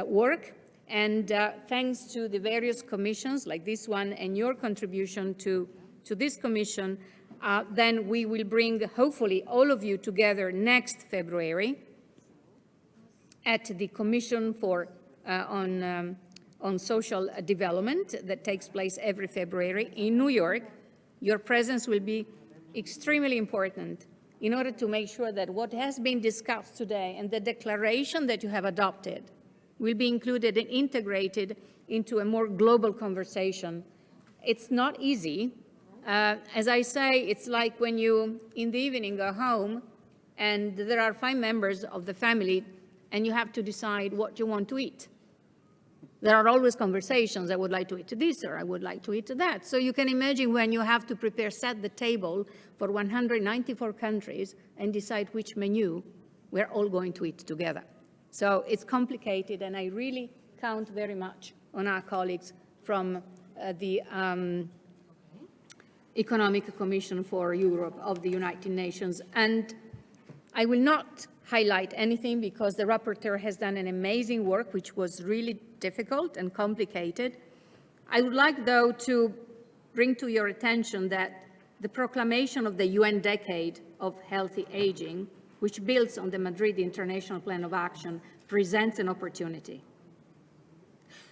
work, and thanks to the various commissions like this one and your contribution to this commission, then we will bring, hopefully, all of you together next February at the Commission on Social Development that takes place every February in New York. Your presence will be extremely important in order to make sure that what has been discussed today and the declaration that you have adopted will be included and integrated into a more global conversation. It's not easy. As I say, it's like when you, in the evening, go home and there are 5 members of the family and you have to decide what you want to eat. There are always conversations. I would like to eat this, or I would like to eat that. So you can imagine when you have to set the table for 194 countries and decide which menu we're all going to eat together. So it's complicated, and I really count very much on our colleagues from the Economic Commission for Europe of the United Nations. And I will not highlight anything because the rapporteur has done an amazing work, which was really difficult and complicated. I would like, though, to bring to your attention that the proclamation of the UN Decade of Healthy Aging, which builds on the Madrid International Plan of Action, presents an opportunity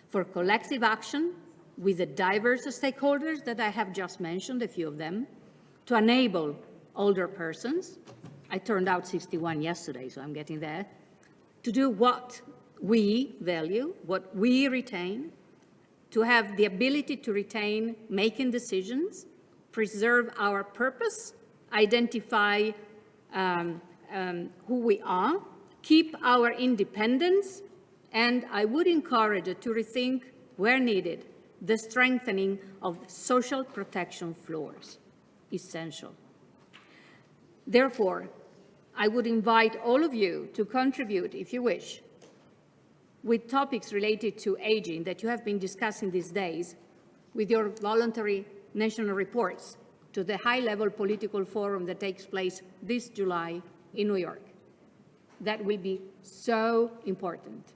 for collective action with the diverse stakeholders that I have just mentioned, a few of them, to enable older persons, I turned out 61 yesterday, so I'm getting there, to do what we value, what we retain, to have the ability to retain making decisions, preserve our purpose, identify who we are, keep our independence, and I would encourage you to rethink, where needed, the strengthening of social protection floors, essential. Therefore, I would invite all of you to contribute, if you wish, with topics related to aging that you have been discussing these days, with your voluntary national reports to the high-level political forum that takes place this July in New York. That will be so important.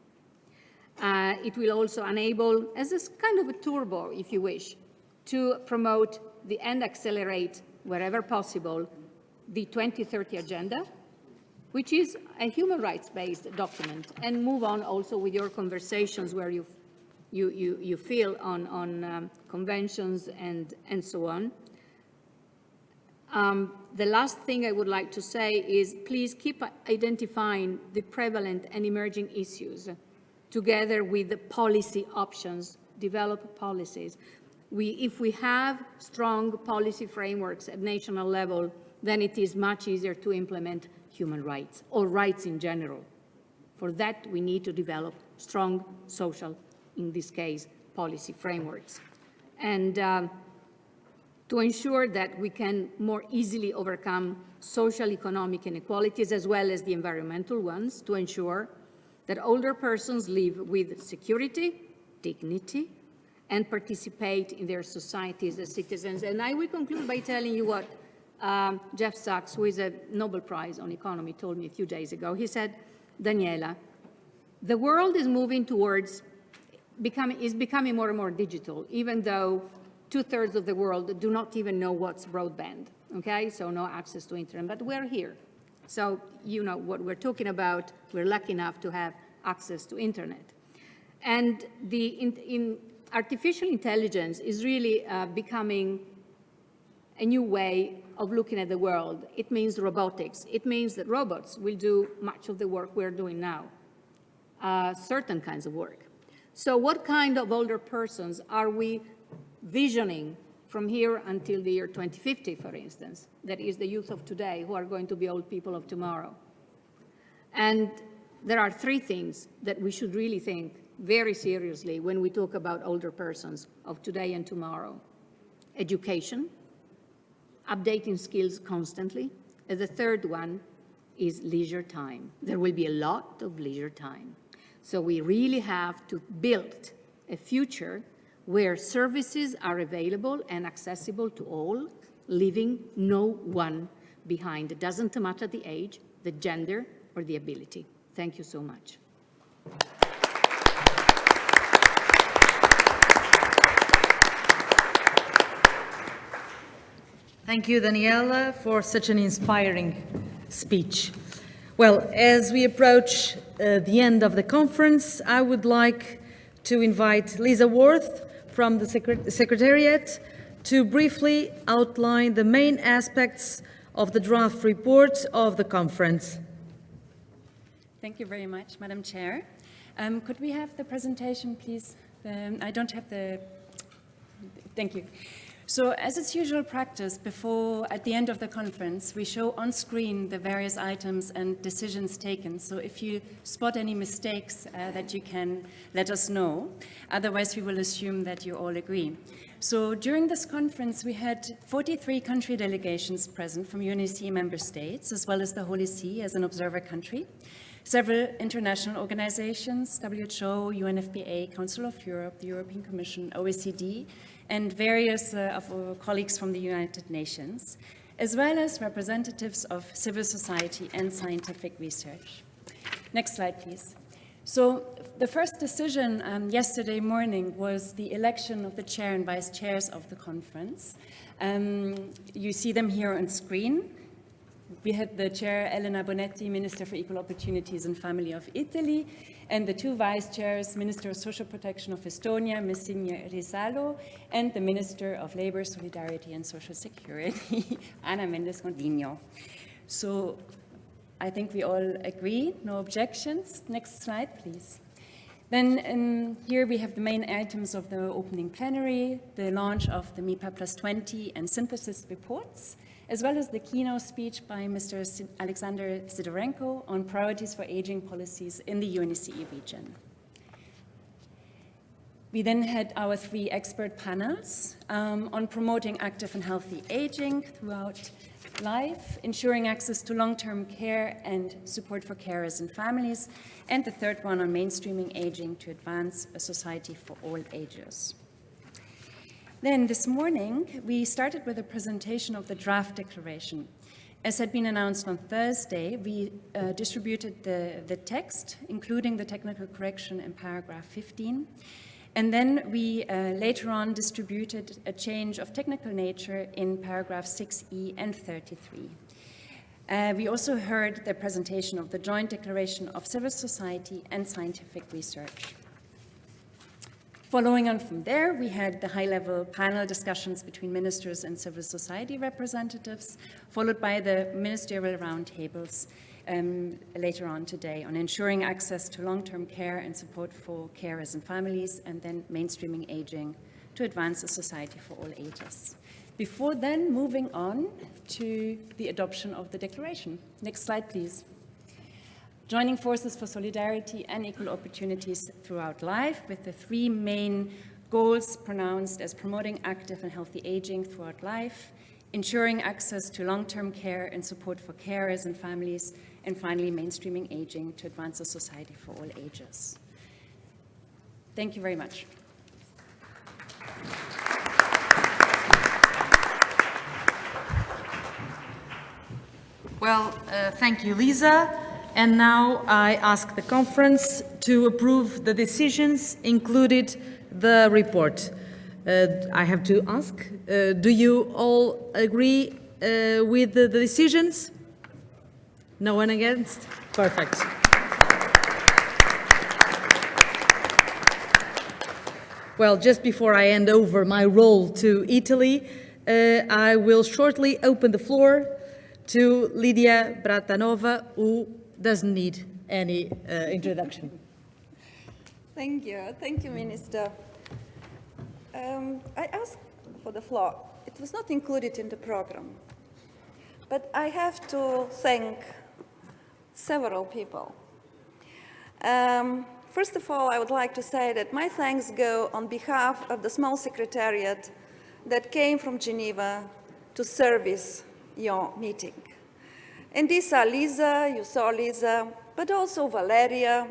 It will also enable, as a kind of a turbo, if you wish, to promote and accelerate, wherever possible, the 2030 Agenda, which is a human rights-based document, and move on also with your conversations where you feel on conventions and so on. The last thing I would like to say is please keep identifying the prevalent and emerging issues together with the policy options, develop policies. If we have strong policy frameworks at national level, then it is much easier to implement human rights, or rights in general. For that, we need to develop strong social, in this case, policy frameworks. And to ensure that we can more easily overcome social economic inequalities as well as the environmental ones, to ensure that older persons live with security, dignity, and participate in their societies as citizens. And I will conclude by telling you what Jeff Sachs, who is a Nobel Prize on economy, told me a few days ago. He said, Daniela, the world is moving towards becoming more and more digital, even though 2/3 of the world do not even know what's broadband, okay? So no access to internet, but we're here. So you know what we're talking about. We're lucky enough to have access to internet. And the artificial intelligence is really becoming a new way of looking at the world. It means robotics. It means that robots will do much of the work we're doing now, certain kinds of work. So what kind of older persons are we visioning from here until the year 2050, for instance? That is the youth of today who are going to be old people of tomorrow. And there are 3 things that we should really think very seriously when we talk about older persons of today and tomorrow. Education, updating skills constantly. And the 3rd one is leisure time. There will be a lot of leisure time. So we really have to build a future where services are available and accessible to all, leaving no one behind. It doesn't matter the age, the gender, or the ability. Thank you so much. Thank you, Daniela, for such an inspiring speech. Well, as we approach the end of the conference, I would like to invite Lisa Worth from the Secretariat to briefly outline the main aspects of the draft report of the conference. Thank you very much, Madam Chair. Could we have the presentation, please? I don't have the... Thank you. So as it's usual practice, at the end of the conference, we show on screen the various items and decisions taken. So if you spot any mistakes, that you can let us know. Otherwise, we will assume that you all agree. So during this conference, we had 43 country delegations present from UNECE member states, as well as the Holy See as an observer country. Several international organizations, WHO, UNFPA, Council of Europe, the European Commission, OECD, and various of our colleagues from the United Nations, as well as representatives of civil society and scientific research. Next slide, please. So the first decision yesterday morning was the election of the chair and vice chairs of the conference. You see them here on screen. We had the chair, Elena Bonetti, Minister for Equal Opportunities and Family of Italy, and the two vice chairs, Minister of Social Protection of Estonia, Messigna Rizalo, and the Minister of Labor, Solidarity and Social Security, Ana Mendes Gondino. So I think we all agree, no objections. Next slide, please. Then here we have the main items of the opening plenary, the launch of the MIPA Plus 20 and synthesis reports, as well as the keynote speech by Mr. Alexander Sidorenko on priorities for aging policies in the UNECE region. We then had our 3 expert panels on promoting active and healthy aging throughout life, ensuring access to long-term care and support for carers and families, and the third one on mainstreaming aging to advance a society for all ages. Then this morning, we started with a presentation of the draft declaration. As had been announced on Thursday, we distributed the text, including the technical correction in paragraph 15. And then we later on distributed a change of technical nature in paragraph 6E and 33. We also heard the presentation of the joint declaration of civil society and scientific research. Following on from there, we had the high-level panel discussions between ministers and civil society representatives, followed by the ministerial roundtables later on today on ensuring access to long-term care and support for carers and families, and then mainstreaming aging to advance a society for all ages. Before then, moving on to the adoption of the declaration. Next slide, please. Joining forces for solidarity and equal opportunities throughout life, with the 3 main goals pronounced as promoting active and healthy aging throughout life, ensuring access to long-term care and support for carers and families, and finally mainstreaming aging to advance a society for all ages. Thank you very much. Well, thank you, Lisa. And now I ask the conference to approve the decisions included the report. I have to ask, do you all agree with the decisions? No one against? Perfect. Well, just before I hand over my role to Italy, I will shortly open the floor to Lydia Bratanova, who doesn't need any introduction. Thank you, Minister. I asked for the floor. It was not included in the program, but I have to thank several people. First of all, I would like to say that my thanks go on behalf of the small secretariat that came from Geneva to service your meeting. And these are Lisa, you saw Lisa, but also Valeria,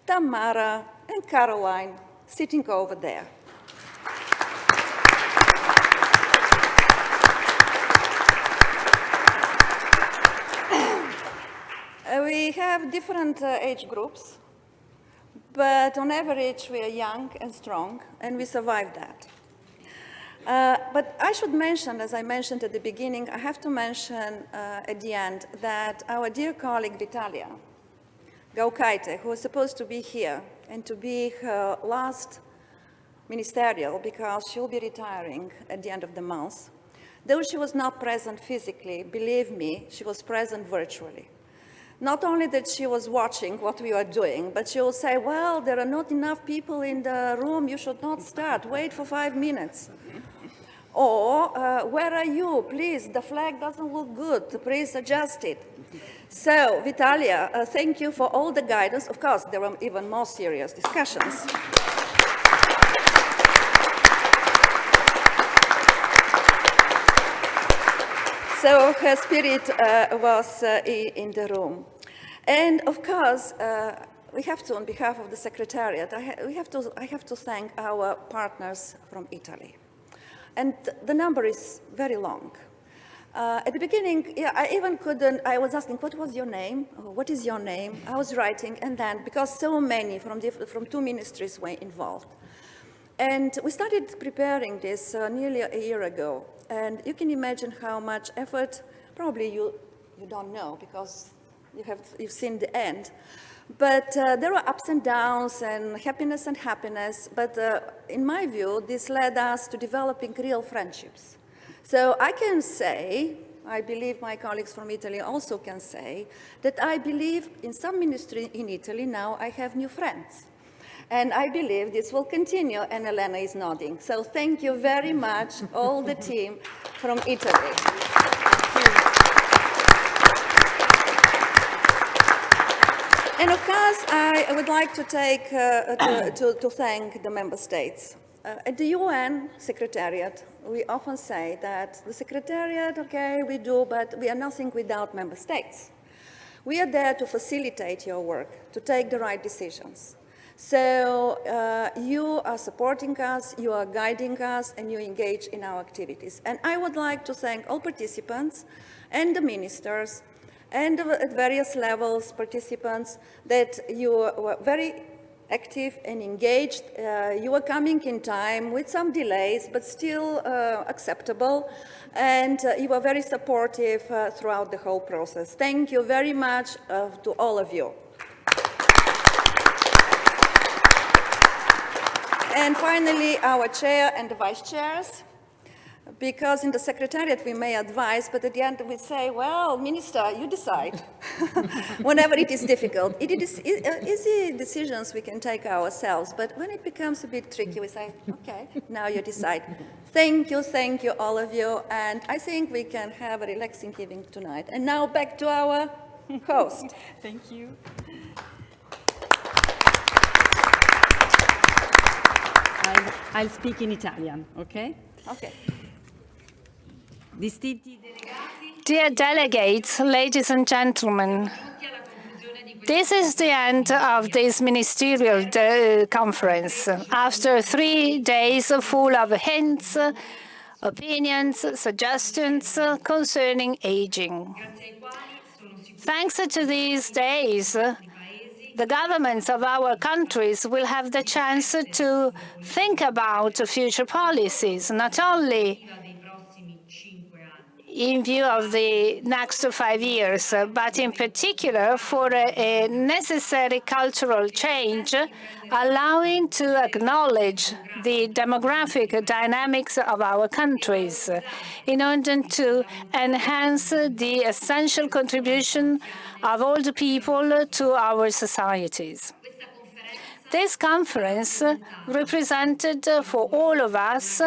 Tamara, and Caroline sitting over there. We have different age groups, but on average we are young and strong, and we survived that. But I should mention, as I mentioned at the beginning, I have to mention at the end that our dear colleague Vitalia Gaukaite, who was supposed to be here and to be her last ministerial, because she'll be retiring at the end of the month, though she was not present physically, believe me, she was present virtually. Not only that she was watching what we were doing, but she will say, well, there are not enough people in the room, you should not start, wait for 5 minutes. Or, where are you? Please, the flag doesn't look good, please adjust it. So, Vitalia, thank you for all the guidance. Of course, there were even more serious discussions. So her spirit was in the room. And of course, we have to, on behalf of the Secretariat, I have to thank our partners from Italy. And the number is very long. At the beginning, yeah, I even couldn't, I was asking, what was your name? What is your name? I was writing, and then, because so many from 2 ministries were involved. And we started preparing this nearly a year ago. And you can imagine how much effort, probably you don't know because you've seen the end. But there were ups and downs and happiness. But in my view, this led us to developing real friendships. So I can say, I believe my colleagues from Italy also can say, that I believe in some ministry in Italy now I have new friends. And I believe this will continue, and Elena is nodding. So thank you very much, all the team from Italy. And of course, I would like to take to thank the member states. At the UN Secretariat, we often say that the Secretariat, okay, we do, but we are nothing without member states. We are there to facilitate your work, to take the right decisions. So you are supporting us, you are guiding us, and you engage in our activities. And I would like to thank all participants and the ministers and at various levels participants that you were very active and engaged. You were coming in time with some delays, but still acceptable. And you were very supportive throughout the whole process. Thank you very much to all of you. And finally, our chair and the vice chairs, because in the Secretariat we may advise, but at the end we say, well, Minister, you decide, whenever it is difficult. It is easy decisions we can take ourselves, but when it becomes a bit tricky, we say, okay, now you decide. Thank you, all of you, and I think we can have a relaxing evening tonight. And now back to our host. Thank you. I'll speak in Italian, okay? Okay. Dear delegates, ladies and gentlemen, this is the end of this ministerial conference. After 3 days full of hints, opinions, suggestions concerning aging. Thanks to these days, the governments of our countries will have the chance to think about future policies, not only in view of the next 5 years, but in particular for a necessary cultural change, allowing to acknowledge the demographic dynamics of our countries in order to enhance the essential contribution of older people to our societies. This conference represented for all of us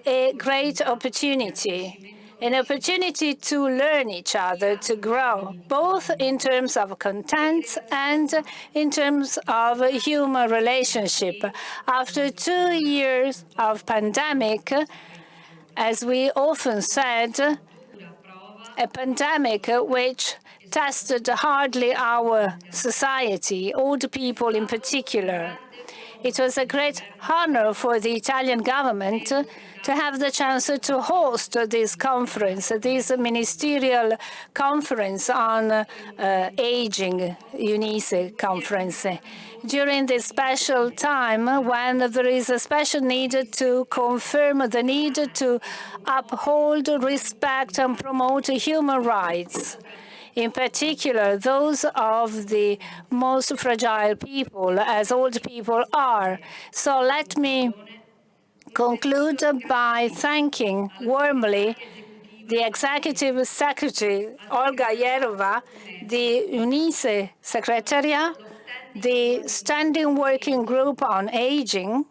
a great opportunity, an opportunity to learn each other, to grow, both in terms of content and in terms of human relationship. After 2 years of pandemic, as we often said, a pandemic which tested hardly our society, older people in particular. It was a great honor for the Italian government to have the chance to host this conference, this ministerial conference on aging, UNECE conference, during this special time when there is a special need to confirm the need to uphold, respect, and promote human rights, in particular those of the most fragile people, as old people are. So let me conclude by thanking warmly the Executive Secretary, Olga Yerova, the UNECE Secretariat, the Standing Working Group on Aging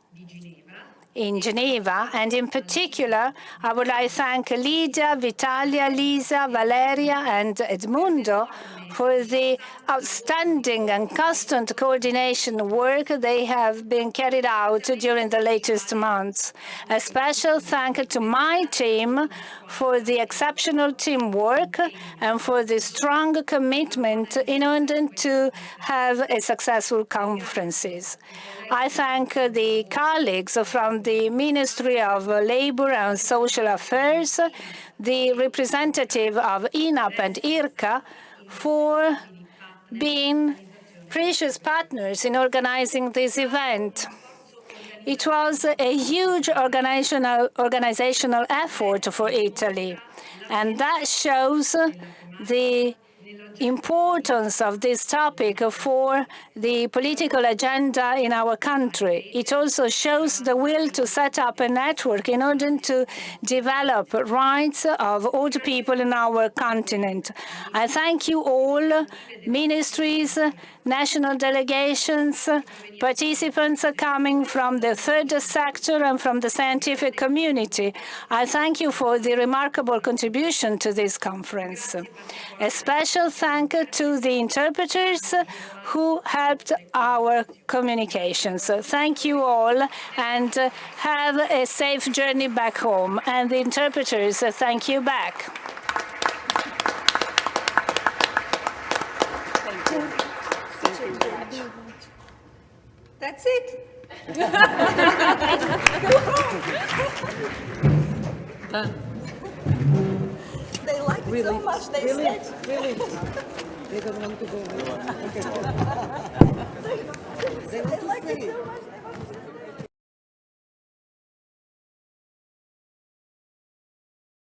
in Geneva, and in particular, I would like to thank Lydia, Vitalia, Lisa, Valeria, and Edmundo for the outstanding and constant coordination work they have been carried out during the latest months. A special thank to my team for the exceptional teamwork and for the strong commitment in order to have a successful conferences. I thank the colleagues from the Ministry of Labour and Social Affairs, the representative of INAP and IRCA, for being precious partners in organizing this event. It was a huge organizational effort for Italy, and that shows the importance of this topic for the political agenda in our country. It also shows the will to set up a network in order to develop rights of all the people in our continent. I thank you all, ministries, national delegations, participants coming from the third sector and from the scientific community. I thank you for the remarkable contribution to this conference. A special thank you to the interpreters who helped our communications. Thank you all, and have a safe journey back home. And the interpreters, thank you back. That's it. They like it so much, they said. Really? They don't want to go. Okay. They like it so much, they want to